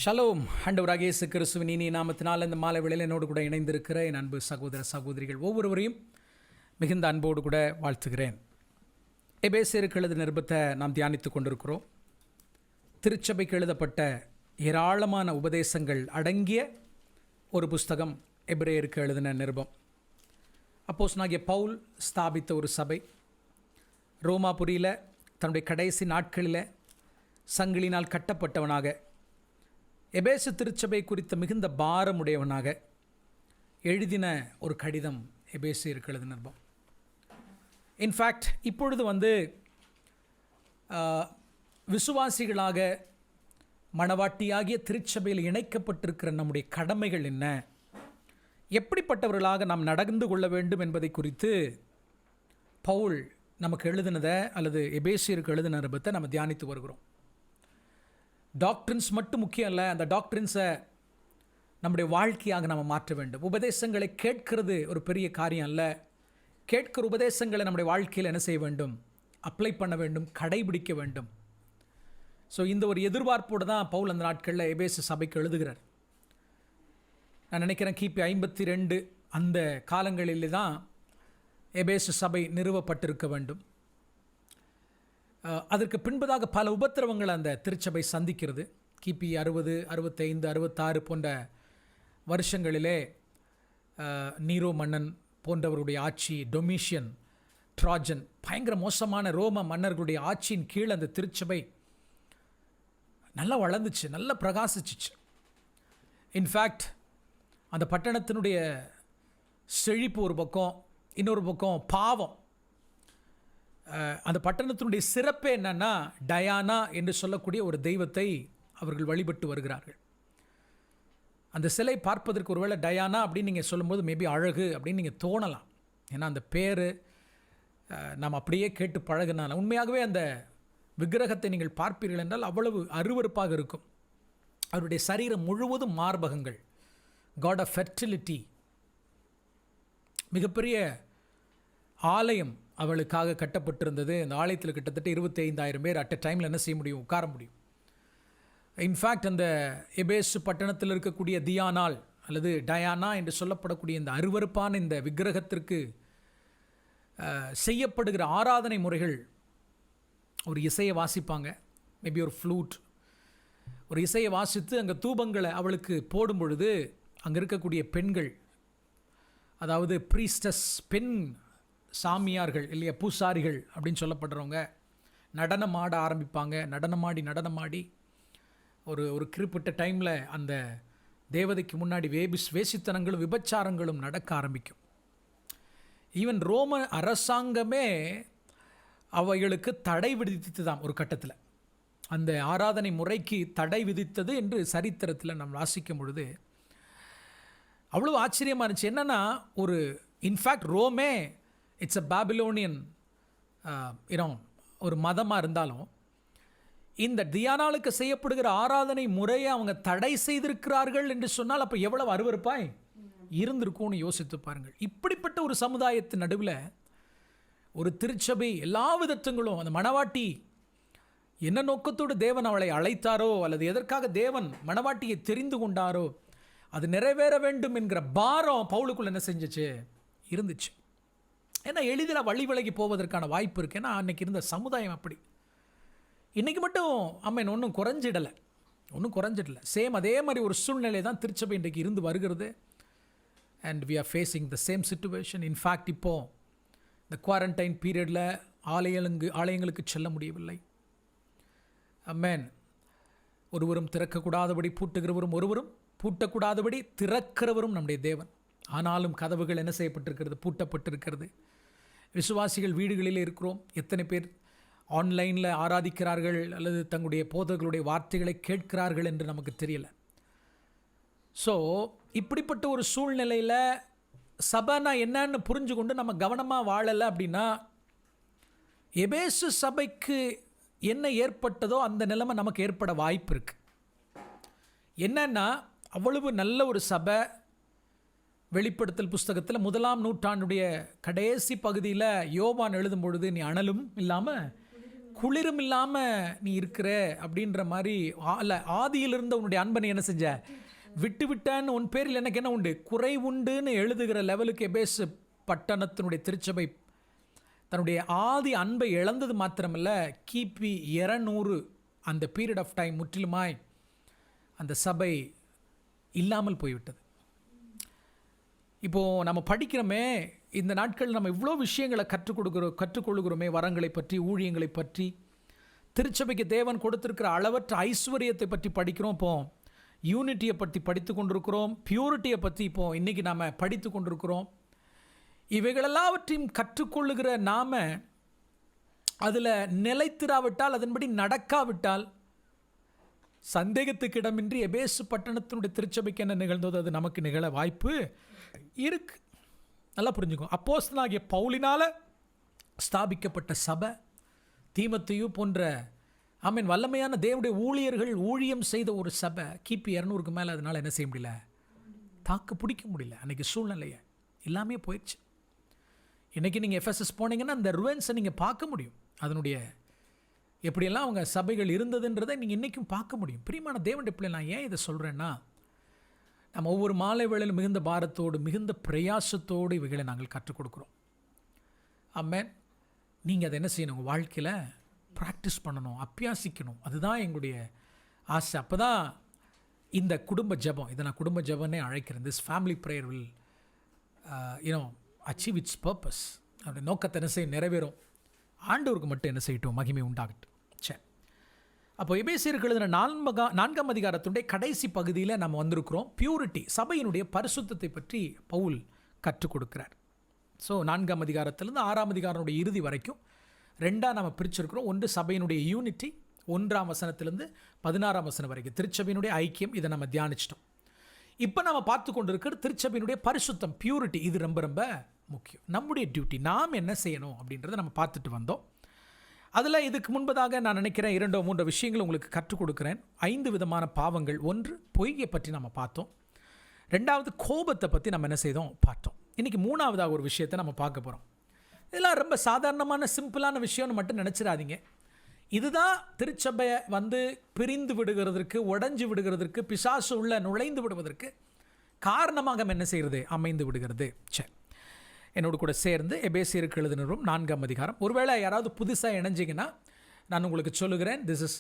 Shalom. ஆண்டவராகிய இயேசு கிறிஸ்துவின் இனிய நாமத்தினால் இந்த மாலை வேளையில் என்னோடு கூட இணைந்திருக்கிற என் அன்பு சகோதர சகோதரிகள் ஒவ்வொருவரையும் மிகுந்த அன்போடு கூட வாழ்த்துகிறேன். எபேசியருக்கு எழுதின நிருபத்தை நாம் தியானித்துக் கொண்டிருக்கிறோம். திருச்சபைக்கு எழுதப்பட்ட ஏராளமான உபதேசங்கள் அடங்கிய ஒரு புஸ்தகம் எபிரேயருக்கு எழுதின நிருபம். அப்போஸ்தலனாகிய பவுல் ஸ்தாபித்த ஒரு சபை ரோமாபுரியில் தன்னுடைய கடைசி நாட்களில் சங்கிலினால் கட்டப்பட்டவனாக எபேசு திருச்சபை குறித்த மிகுந்த பாரமுடையவனாக எழுதின ஒரு கடிதம் எபேசியருக்கு எழுதின நிருபம். இன்ஃபேக்ட் இப்பொழுது விசுவாசிகளாக மணவாட்டியாகிய திருச்சபையில் இணைக்கப்பட்டிருக்கிற நம்முடைய கடமைகள் என்ன, எப்படிப்பட்டவர்களாக நாம் நடந்து கொள்ள வேண்டும் என்பதை குறித்து பவுல் நமக்கு எழுதினதை அல்லது எபேசியருக்கு எழுதின நிருபத்தை நம்ம தியானித்து வருகிறோம். டாக்ட்ரின்ஸ் மட்டும் முக்கியம் இல்லை, அந்த டாக்ட்ரின்ஸை நம்முடைய வாழ்க்கையாக நம்ம மாற்ற வேண்டும். உபதேசங்களை கேட்கிறது ஒரு பெரிய காரியம் அல்ல. கேட்கிற உபதேசங்களை நம்முடைய வாழ்க்கையில் என்ன செய்ய வேண்டும்? அப்ளை பண்ண வேண்டும், கடைபிடிக்க வேண்டும். ஸோ இந்த ஒரு எதிர்பார்ப்போடு தான் பவுல் அந்த நாட்களில் எபேசு சபைக்கு எழுதுகிறார். நான் நினைக்கிறேன் கிபி 52 அந்த காலங்களில் தான் எபேசு சபை நிறுவப்பட்டிருக்க வேண்டும். அதற்கு பின்பதாக பல உபத்திரவங்களை அந்த திருச்சபை சந்திக்கிறது. கிபி 60, 65, 66 போன்ற வருஷங்களிலே நீரோ மன்னன் போன்றவருடைய ஆட்சி, டொமிஷியன், ட்ராஜன், பயங்கர மோசமான ரோம மன்னர்களுடைய ஆட்சியின் கீழ் அந்த திருச்சபை நல்லா வளர்ந்துச்சு, நல்லா பிரகாசிச்சிச்சு. இன்ஃபேக்ட் அந்த பட்டணத்தினுடைய செழிப்பு ஒரு பக்கம், இன்னொரு பக்கம் பாவம். அந்த பட்டணத்தினுடைய சிறப்பே என்னன்னா, டயானா என்று சொல்லக்கூடிய ஒரு தெய்வத்தை அவர்கள் வழிபட்டு வருகிறார்கள். அந்த சிலை பார்ப்பதற்கு ஒருவேளை டயானா அப்படின்னு நீங்கள் சொல்லும்போது மேபி அழகு அப்படின்னு நீங்கள் தோணலாம். ஏன்னா அந்த பேர் நாம் அப்படியே கேட்டு பழகினால. உண்மையாகவே அந்த விக்கிரகத்தை நீங்கள் பார்ப்பீர்கள் என்றால் அவ்வளவு அருவருப்பாக இருக்கும். அவருடைய சரீரம் முழுவதும் மார்பகங்கள், காட் ஆஃப் ஃபெர்டிலிட்டி, மிகப்பெரிய ஆலயம் அவளுக்காக கட்டப்பட்டிருந்தது. அந்த ஆலயத்தில் கிட்டத்தட்ட 25,000 பேர் அட் எ டைமில் என்ன செய்ய முடியும்? உட்கார முடியும். இன்ஃபேக்ட் அந்த எபேசு பட்டணத்தில் இருக்கக்கூடிய தியானால் அல்லது டயானா என்று சொல்லப்படக்கூடிய இந்த அருவருப்பான இந்த விக்கிரகத்திற்கு செய்யப்படுகிற ஆராதனை முறைகள், ஒரு இசையை வாசிப்பாங்க, மேபி ஒரு ஃப்ளூட், ஒரு இசையை வாசித்து அங்கே தூபங்களை அவளுக்கு போடும் பொழுது அங்கே இருக்கக்கூடிய பெண்கள், அதாவது ப்ரீஸ்டஸ், பெண் சாமியார்கள் இல்லையா, பூசாரிகள் அப்படின்னு சொல்லப்படுறவங்க நடனம் ஆட ஆரம்பிப்பாங்க. நடனமாடி ஒரு குறிப்பிட்ட டைமில் அந்த தேவதைக்கு முன்னாடி வேசித்தனங்களும் விபச்சாரங்களும் நடக்க ஆரம்பிக்கும். ஈவன் ரோம அரசாங்கமே அவைகளுக்கு தடை விதித்தது தான் ஒரு கட்டத்தில். அந்த ஆராதனை முறைக்கு தடை விதித்தது என்று சரித்திரத்தில் நாம் வாசிக்கும் பொழுது அவ்வளோ ஆச்சரியமாக இருந்துச்சு. என்னென்னா, ஒரு இன்ஃபேக்ட் ரோமே இட்ஸ் அ பாபிலோனியன் ஒரு மதமாக இருந்தாலும் இந்த தியானாளுக்கு செய்யப்படுகிற ஆராதனை முறையை அவங்க தடை செய்திருக்கிறார்கள் என்று சொன்னால் அப்போ எவ்வளவு அருவருப்பாய் இருந்திருக்கும்னு யோசித்து பாருங்கள். இப்படிப்பட்ட ஒரு சமுதாயத்தின் நடுவில் ஒரு திருச்சபை எல்லா விதத்துங்களும், அந்த மணவாட்டி என்ன நோக்கத்தோடு தேவன் அவளை அழைத்தாரோ அல்லது எதற்காக தேவன் மணவாட்டியை தெரிந்து கொண்டாரோ அது நிறைவேற வேண்டும் என்கிற பாரம் பவுலுக்குள்ள என்ன செஞ்சிச்சு? இருந்துச்சு. ஏன்னா எளிதில் வழி விலகி போவதற்கான வாய்ப்பு இருக்குது. ஏன்னா அன்றைக்கி இருந்த சமுதாயம் அப்படி. இன்றைக்கி மட்டும் ஒன்றும் குறைஞ்சிடலை. சேம் அதே மாதிரி ஒரு சூழ்நிலை தான் திருச்சபை இன்றைக்கு இருந்து வருகிறது. And we are facing the same situation. In fact இப்போது இந்த குவாரண்டைன் பீரியடில் ஆலயங்களுக்கு செல்ல முடியவில்லை. ஆமென். ஒருவரும் திறக்கக்கூடாதபடி பூட்டுகிறவரும், ஒருவரும் பூட்டக்கூடாதபடி திறக்கிறவரும் நம்முடைய தேவன். ஆனாலும் கதவுகள் என்ன செய்யப்பட்டிருக்கிறது? பூட்டப்பட்டிருக்கிறது. விசுவாசிகள் வீடுகளில் இருக்கிறோம். எத்தனை பேர் ஆன்லைனில் ஆராதிக்கிறார்கள் அல்லது தங்களுடைய போதகர்களுடைய வார்த்தைகளை கேட்கிறார்கள் என்று நமக்கு தெரியல. ஸோ இப்படிப்பட்ட ஒரு சூழ்நிலையில் சபைனா என்னன்னு புரிஞ்சு கொண்டு நம்ம கவனமாக வாழலை அப்படின்னா எபேசு சபைக்கு என்ன ஏற்பட்டதோ அந்த நிலைமை நமக்கு ஏற்பட வாய்ப்பு இருக்குது. என்னன்னா, அவ்வளவு நல்ல ஒரு சபை. வெளிப்படுத்தல் புஸ்தகத்தில் 1ஆம் நூற்றாண்டுடைய கடைசி பகுதியில் யோவான் எழுதும் பொழுது, நீ அனலும் இல்லாமல் குளிரும் இல்லாமல் நீ இருக்கிற அப்படின்ற மாதிரி அல்ல, ஆதியில் இருந்த உன்னுடைய அன்பை நீ என்ன செஞ்ச, விட்டு விட்டான்னு உன் பேரில் எனக்கு என்ன உண்டு, குறை உண்டுன்னு எழுதுகிற லெவலுக்கு எபேசு பட்டணத்தினுடைய திருச்சபை தன்னுடைய ஆதி அன்பை இழந்தது மாத்திரமல்ல, கிபி 200 அந்த பீரியட் ஆஃப் டைம் முற்றிலுமாய் அந்த சபை இல்லாமல் போய்விட்டது. இப்போது நம்ம படிக்கிறோமே, இந்த நாட்கள் நம்ம இவ்வளோ விஷயங்களை கற்றுக்கொள்கிறோமே, வரங்களை பற்றி, ஊழியங்களை பற்றி, திருச்சபைக்கு தேவன் கொடுத்திருக்கிற அளவற்ற ஐஸ்வர்யத்தை பற்றி படிக்கிறோம். இப்போ யூனிட்டியை பற்றி படித்து கொண்டிருக்கிறோம், பியூரிட்டியை பற்றி இப்போ இன்றைக்கி நாம் படித்து கொண்டிருக்கிறோம். இவைகளெல்லாவற்றையும் கற்றுக்கொள்ளுகிற நாம் அதில் நிலைத்திராவிட்டால், அதன்படி நடக்காவிட்டால், சந்தேகத்துக்கு இடமின்றி எபேசு பட்டணத்தினுடைய திருச்சபைக்கு என்ன நிகழ்ந்ததோ அது நமக்கு நிகழ வாய்ப்பு இருக்கு. நல்லா புரிஞ்சுக்கோ. அப்போஸ்தலனாகிய பவுலினால் ஸ்தாபிக்கப்பட்ட சபை, தீமோத்தேயு போன்ற வல்லமையான தேவனுடைய ஊழியர்கள் ஊழியம் செய்த ஒரு சபை கிபி 200க்கு மேலே அதனால் என்ன செய்ய முடியல, தாக்கு பிடிக்க முடியல. அன்றைக்கி சூழ்நிலையை எல்லாமே போயிடுச்சு. இன்றைக்கி நீங்கள் எஃப்எஸ்எஸ் போனீங்கன்னா அந்த ருவன்ஸை நீங்கள் பார்க்க முடியும். அதனுடைய எப்படியெல்லாம் அவங்க சபைகள் இருந்ததுன்றதை நீங்கள் இன்றைக்கும் பார்க்க முடியும். பிரியமான தேவனுடைய பிள்ளை, நான் ஏன் இதை சொல்கிறேன்னா, நம்ம ஒவ்வொரு மாலை வேளையிலும் மிகுந்த பாரத்தோடு, மிகுந்த பிரயாசத்தோடு இவைகளை நாங்கள் கற்றுக் கொடுக்குறோம். ஆமென். நீங்கள் அதை என்ன செய்யணும், உங்கள் வாழ்க்கையில் ப்ராக்டிஸ் பண்ணணும், அபியாசிக்கணும். அதுதான் எங்களுடைய ஆசை. அப்போ தான் இந்த குடும்ப ஜெபம், இதை நான் குடும்ப ஜெபம்னே அழைக்கிறேன். This family prayer will achieve it's purpose. அவருடைய நோக்கத்தை என்ன செய்ய நிறைவேறும். ஆண்டவருக்கு மட்டும் என்ன செய்யட்டும், மகிமை உண்டாகட்டும். சரி, அப்போ எபேசியருக்கு எழுதின 4ஆம் அதிகாரத்துடைய கடைசி பகுதியில் நம்ம வந்திருக்கிறோம். பியூரிட்டி, சபையினுடைய பரிசுத்தத்தை பற்றி பவுல் கற்றுக் கொடுக்கிறார். ஸோ 4ஆம் அதிகாரத்திலிருந்து 6ஆம் அதிகாரனுடைய இறுதி வரைக்கும் ரெண்டாக நம்ம பிரிச்சிருக்கிறோம். ஒன்று சபையினுடைய யூனிட்டி, 1ஆம் வசனத்திலிருந்து 16ஆம் வசனம் வரைக்கும் திருச்சபையினுடைய ஐக்கியம். இதை நம்ம தியானிச்சிட்டோம். இப்போ நம்ம பார்த்து கொண்டு இருக்கிற திருச்சபையினுடைய பரிசுத்தம், பியூரிட்டி, இது ரொம்ப ரொம்ப முக்கியம். நம்முடைய டியூட்டி, நாம் என்ன செய்யணும் அப்படின்றத நம்ம பார்த்துட்டு வந்தோம். அதில் இதுக்கு முன்பதாக நான் நினைக்கிறேன் 2-3 விஷயங்கள் உங்களுக்கு கற்றுக் கொடுக்குறேன். 5 விதமான பாவங்கள். 1 பொய்யை பற்றி நம்ம பார்த்தோம். 2வது கோபத்தை பற்றி நம்ம என்ன செய்தோம் பார்த்தோம். இன்றைக்கி 3வதாக ஒரு விஷயத்தை நம்ம பார்க்க போகிறோம். இதெல்லாம் ரொம்ப சாதாரணமான சிம்பிளான விஷயம்னு மட்டும் நினச்சிடாதீங்க. இதுதான் திருச்சபையை பிரிந்து விடுகிறதற்கு, உடைஞ்சு விடுகிறதற்கு, பிசாசு உள்ள நுழைந்து விடுவதற்கு காரணமாக என்ன செய்கிறது, அமைந்து விடுகிறது. சரி, என்னோடு கூட சேர்ந்து எபேசியருக்கு எழுதின 4ஆம் அதிகாரம். ஒருவேளை யாராவது புதுசாக இணைஞ்சிங்கன்னா நான் உங்களுக்கு சொல்லுகிறேன். This is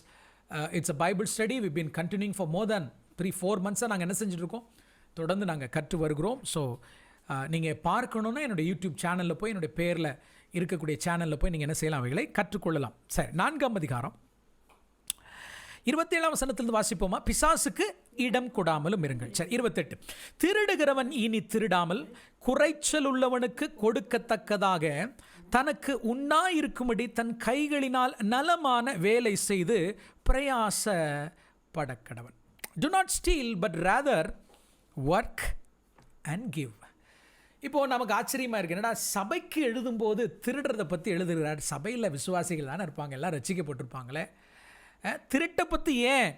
it's a Bible study. We been continuing for more than 3-4 months நாங்கள் என்ன செஞ்சுட்ருக்கோம், தொடர்ந்து நாங்கள் கற்று வருகிறோம். ஸோ நீங்கள் பார்க்கணுன்னா என்னுடைய யூடியூப் சேனலில் போய், என்னுடைய பேரில் இருக்கக்கூடிய சேனலில் போய் நீங்கள் என்ன செய்யலாம், அவைகளை கற்றுக்கொள்ளலாம். சரி, 4ஆம் அதிகாரம் 27ஆம் வசனத்திலிருந்து வாசிப்போமா? பிசாசுக்கு இடம் கொடாமலும் இருங்கள். சரி, 28. திருடுகிறவன் இனி திருடாமல் குறைச்சல் உள்ளவனுக்கு கொடுக்கத்தக்கதாக தனக்கு உண்ணாயிருக்கும்படி தன் கைகளினால் நலமான வேலை செய்து பிரயாசப்படக்கடவன். Do not steal but rather work and give. இப்போது நமக்கு ஆச்சரியமாக இருக்குது, என்னடா சபைக்கு எழுதும்போது திருடுறதை பற்றி எழுதுகிறார். சபையில் விசுவாசிகள் தானே இருப்பாங்க, எல்லாம் ரட்சிக்கப்பட்டிருப்பாங்களே, திருட்டை பற்றி ஏன்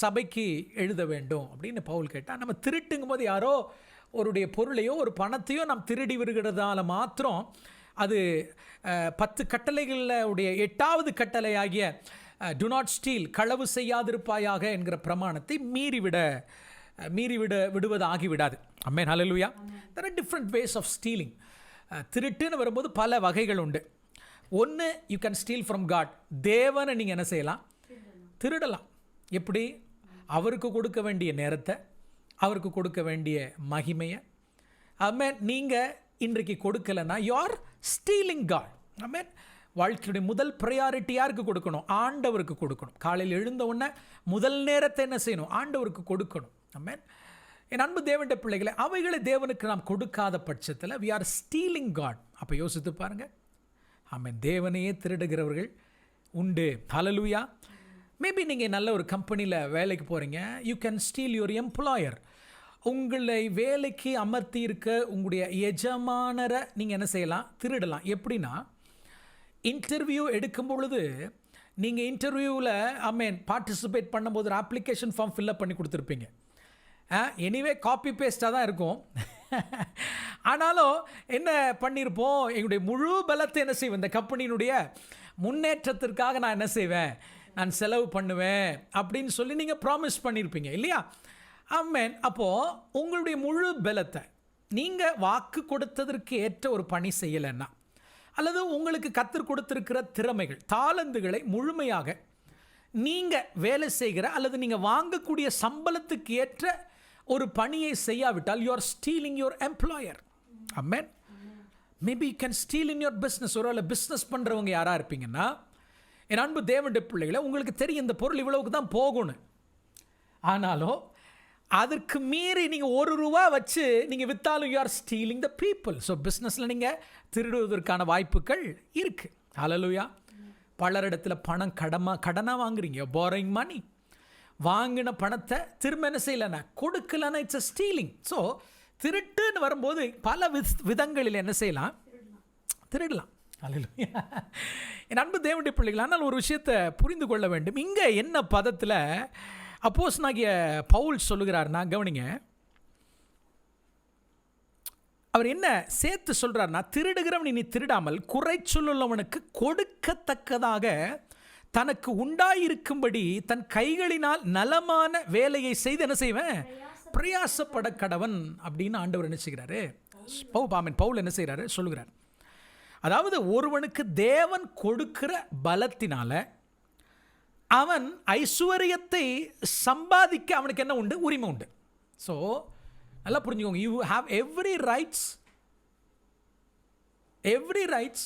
சபைக்கு எழுத வேண்டும் அப்படின்னு பவுல் கேட்டால், நம்ம திருட்டுங்கும் போது யாரோ ஒருடைய பொருளையோ ஒரு பணத்தையோ நாம் திருடி வருகிறதால மாத்திரம் அது 10 கட்டளைகளில் உடைய 8வது கட்டளையாகிய டு நாட் ஸ்டீல், களவு செய்யாதிருப்பாயாக என்கிற பிரமாணத்தை விடுவது ஆகிவிடாது. ஆமென், ஹல்லேலூயா. there are different ways of stealing. திருட்டுன்னு வரும்போது பல வகைகள் உண்டு. ஒன்று, you can steal from God. தேவனை நீங்கள் என்ன செய்யலாம், திருடலாம். எப்படி? அவருக்கு கொடுக்க வேண்டிய நேரத்தை, அவருக்கு கொடுக்க வேண்டிய மகிமையை ஆமென் நீங்கள் இன்றைக்கு கொடுக்கலைன்னா யூ ஆர் ஸ்டீலிங் காட். ஆமென். வாழ்க்கையுடைய முதல் ப்ரையாரிட்டி யாருக்கு கொடுக்கணும்? ஆண்டவருக்கு கொடுக்கணும். காலையில் எழுந்த உடனே முதல் நேரத்தை என்ன செய்யணும்? ஆண்டவருக்கு கொடுக்கணும். ஆமென். என் அன்பு தேவனுடைய பிள்ளைகளை, அவைகளை தேவனுக்கு நாம் கொடுக்காத பட்சத்தில் we are stealing God. அப்போ யோசித்து பாருங்கள். ஆமென். தேவனையே திருடுகிறவர்கள் உண்டு. ஹல்லேலூயா. மேபி நீங்கள் நல்ல ஒரு கம்பெனியில் வேலைக்கு போகிறீங்க. You can steel your employer. உங்களை வேலைக்கு அமர்த்தி இருக்க உங்களுடைய எஜமானரை நீங்கள் என்ன செய்யலாம்? திருடலாம். எப்படின்னா, இன்டர்வியூ எடுக்கும் பொழுது நீங்கள் இன்டர்வியூவில் பார்ட்டிசிபேட் பண்ணும்போது ஒரு அப்ளிகேஷன் ஃபார்ம் ஃபில்அப் பண்ணி கொடுத்துருப்பீங்க. எனிவே காப்பி பேஸ்ட்டாக தான் இருக்கும். ஆனாலும் என்ன பண்ணியிருப்போம், எங்களுடைய முழு பலத்தை என்ன செய்வோம், இந்த கம்பெனியினுடைய முன்னேற்றத்திற்காக நான் என்ன செய்வேன், நான் செலவு பண்ணுவேன் அப்படின்னு சொல்லி நீங்கள் ப்ராமிஸ் பண்ணியிருப்பீங்க இல்லையா? ஆமென். அப்போது உங்களுடைய முழு பலத்தை நீங்கள் வாக்கு கொடுத்ததற்கு ஏற்ற ஒரு பணி செய்யலைன்னா, அல்லது உங்களுக்கு கத்தர் கொடுத்திருக்கிற திறமைகள் தாளந்துகளை முழுமையாக நீங்கள் வேலை செய்கிற அல்லது நீங்கள் வாங்கக்கூடிய சம்பளத்துக்கு ஏற்ற ஒரு பணியை செய்யாவிட்டால், you are stealing your employer. Amen. Maybe you can steel in your business. ஒரு வேளை பிஸ்னஸ் பண்ணுறவங்க யாராக இருப்பீங்கன்னா, என் அன்பு தேவனுடைய பிள்ளைகளை, உங்களுக்கு தெரியும் இந்த பொருள் இவ்வளவுக்கு தான் போகணும், ஆனாலும் அதற்கு மீறி நீங்கள் $1 வச்சு நீங்கள் விற்றாலும் you are stealing the people. So பிஸ்னஸில் நீங்கள் திருடுவதற்கான வாய்ப்புகள் இருக்குது. ஹல்லேலூயா. பலரிடத்தில் பணம் கடனாக வாங்குறீங்க, borrowing money. வாங்கின பணத்தை திரும்ப என்ன செய்யலைன்னா கொடுக்கலன்னா இட்ஸ் அ ஸ்டீலிங். ஸோ திருட்டுன்னு வரும்போது பல விதங்களில் என்ன செய்யலாம், திருடலாம். ஹல்லேலூயா. என் அன்பு தேவனுடைய பிள்ளைகள், ஆனால் ஒரு விஷயத்தை புரிந்து கொள்ள வேண்டும். இங்கே என்ன பதத்தில் அப்போஸ்தலனாகிய பவுல் சொல்லுகிறார்னா, கவனிங்க, அவர் என்ன சேர்த்து சொல்கிறார்னா, திருடுகிறவன் இனி திருடாமல் குறைச்சொல்லுள்ளவனுக்கு கொடுக்கத்தக்கதாக தனக்கு உண்டாயிருக்கும்படி தன் கைகளினால் நலமான வேலையை செய்து என்ன செய்வேன், பிரயாசப்பட கடவன் அப்படின்னு ஆண்டவர் என்ன செய்கிறாரு, பவுல் என்ன செய்கிறாரு சொல்லுகிறார். அதாவது ஒருவனுக்கு தேவன் கொடுக்கிற பலத்தினால அவன் ஐஸ்வர்யத்தை சம்பாதிக்க அவனுக்கு என்ன உண்டு, உரிமை உண்டு. ஸோ நல்லா புரிஞ்சுக்கோங்க, யூ ஹாவ் எவ்ரி ரைட்ஸ்.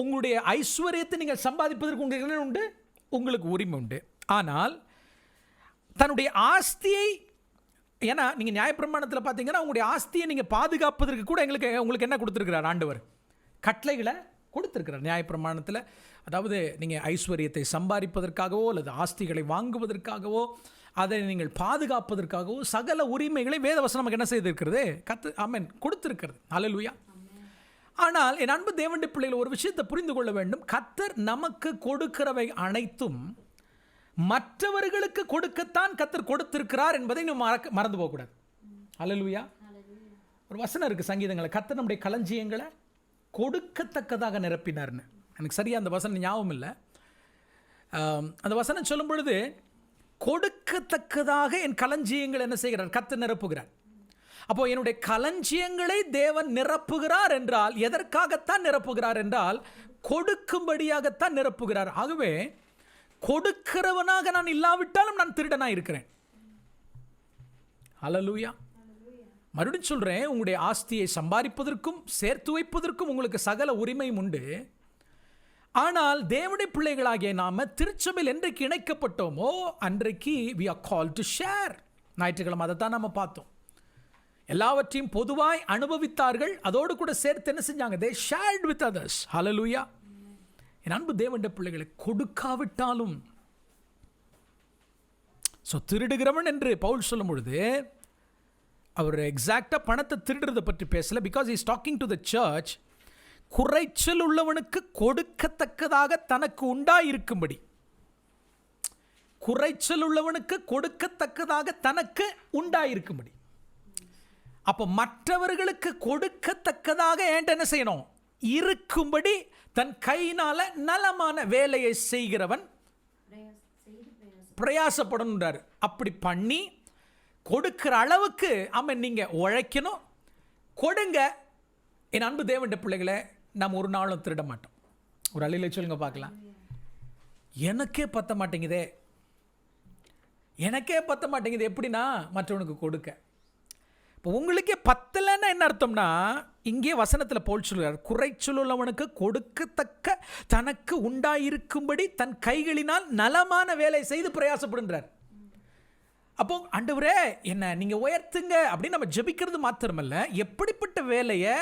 உங்களுடைய ஐஸ்வர்யத்தை நீங்கள் சம்பாதிப்பதற்கு உங்களுக்கு என்ன உண்டு, உங்களுக்கு உரிமை உண்டு. ஆனால் தன்னுடைய ஆஸ்தியை, ஏன்னா நீங்கள் நியாயப்பிரமாணத்தில் பார்த்தீங்கன்னா உங்களுடைய ஆஸ்தியை நீங்கள் பாதுகாப்பதற்கு கூட உங்களுக்கு என்ன கொடுத்துருக்கிறார் ஆண்டவர், கட்டளைகளை கொடுத்துருக்கிறார் நியாயப்பிரமாணத்தில். அதாவது நீங்கள் ஐஸ்வர்யத்தை சம்பாதிப்பதற்காகவோ அல்லது ஆஸ்திகளை வாங்குவதற்காகவோ அதை நீங்கள் பாதுகாப்பதற்காகவோ சகல உரிமைகளை வேதவசனம் நமக்கு என்ன செய்திருக்கிறது, ஆமென், கொடுத்திருக்கிறது. ஹல்லேலூயா. ஆனால் என் அன்பு தேவனுடைய பிள்ளைகள், ஒரு விஷயத்தை புரிந்து கொள்ள வேண்டும். கர்த்தர் நமக்கு கொடுக்கிறவை அனைத்தும் மற்றவர்களுக்கு கொடுக்கத்தான் கர்த்தர் கொடுத்திருக்கிறார் என்பதை நம்ம மறந்து போகக்கூடாது. ஹல்லேலூயா. ஒரு வசனம் இருக்குது சங்கீதங்களை, கர்த்தர் நம்முடைய களஞ்சியங்களை கொடுக்கத்தக்கதாக நிரப்பினார்னு. எனக்கு சரியாக அந்த வசனம் ஞாபகம் இல்லை. அந்த வசனம் சொல்லும் பொழுது கொடுக்கத்தக்கதாக என் களஞ்சியங்கள் என்ன செய்கிறார், கர்த்தர் நிரப்புகிறார். அப்போ என்னுடைய களஞ்சியங்களை தேவன் நிரப்புகிறார் என்றால் எதற்காகத்தான் நிரப்புகிறார் என்றால் கொடுக்கும்படியாகத்தான் நிரப்புகிறார். ஆகவே கொடுக்கிறவனாக நான் இல்லாவிட்டாலும் நான் திருடனாக இருக்கிறேன். ஹல்லேலூயா. மறுபடியும் சொல்கிறேன், உங்களுடைய ஆஸ்தியை சம்பாதிப்பதற்கும் சேர்த்து வைப்பதற்கும் உங்களுக்கு சகல உரிமையும் உண்டு. ஆனால் தேவனுடைய பிள்ளைகளாகிய நாம் திருச்சபையில் என்றைக்கு இணைக்கப்பட்டோமோ அன்றைக்கு we are called to share. ஞாயிற்றுக்கிழமை அதை தான் நம்ம பார்த்தோம். எல்லாவற்றையும் பொதுவாய் அனுபவித்தார்கள், அதோடு கூட சேர்த்து என்ன செஞ்சாங்க, they shared with others. ஹல்லேலூயா. என் அன்பு தேவனுடைய பிள்ளைகளை, கொடுக்காவிட்டாலும் ஸோ திருடுகிறவன் என்று பவுல் சொல்லும் பொழுது அவர் எக்ஸாக்டாக பணத்தை திருடுறதை பற்றி பேசல. Because is talking to the church. குறைச்சல் உள்ளவனுக்கு கொடுக்கத்தக்கதாக தனக்கு உண்டாயிருக்கும்படி, குறைச்சல் உள்ளவனுக்கு கொடுக்கத்தக்கதாக தனக்கு உண்டாயிருக்கும்படி. அப்போ மற்றவர்களுக்கு கொடுக்கத்தக்கதாக ஏன்ட்ட என்ன செய்யணும், இருக்கும்படி தன் கையினால நலமான வேலையை செய்கிறவன் பிரயாசப்படணுன்றார். அப்படி பண்ணி கொடுக்கிற அளவுக்கு ஆமென் நீங்கள் உழைக்கணும், கொடுங்க. என் அன்பு தேவனுடைய பிள்ளைகளை, நாம் ஒரு நாளும் திருட மாட்டோம். ஒரு அழிலை சொல்லுங்க பார்க்கலாம். எனக்கே பத்த மாட்டேங்குதே, எப்படின்னா மற்றவனுக்கு கொடுக்க. இப்போ உங்களுக்கே பத்தலைன்னா என்ன அர்த்தம்னா, இங்கே வசனத்தில் பவுல் சொல்கிறார், குறைச்சொல்லுள்ளவனுக்கு கொடுக்கத்தக்க தனக்கு உண்டாயிருக்கும்படி தன் கைகளினால் நலமான வேலை செய்து பிரயாசப்படுன்றார். அப்போ ஆண்டவரே என்ன நீங்கள் உயர்த்துங்க அப்படின்னு நம்ம ஜெபிக்கிறது மாத்திரமல்ல, எப்படிப்பட்ட வேலையை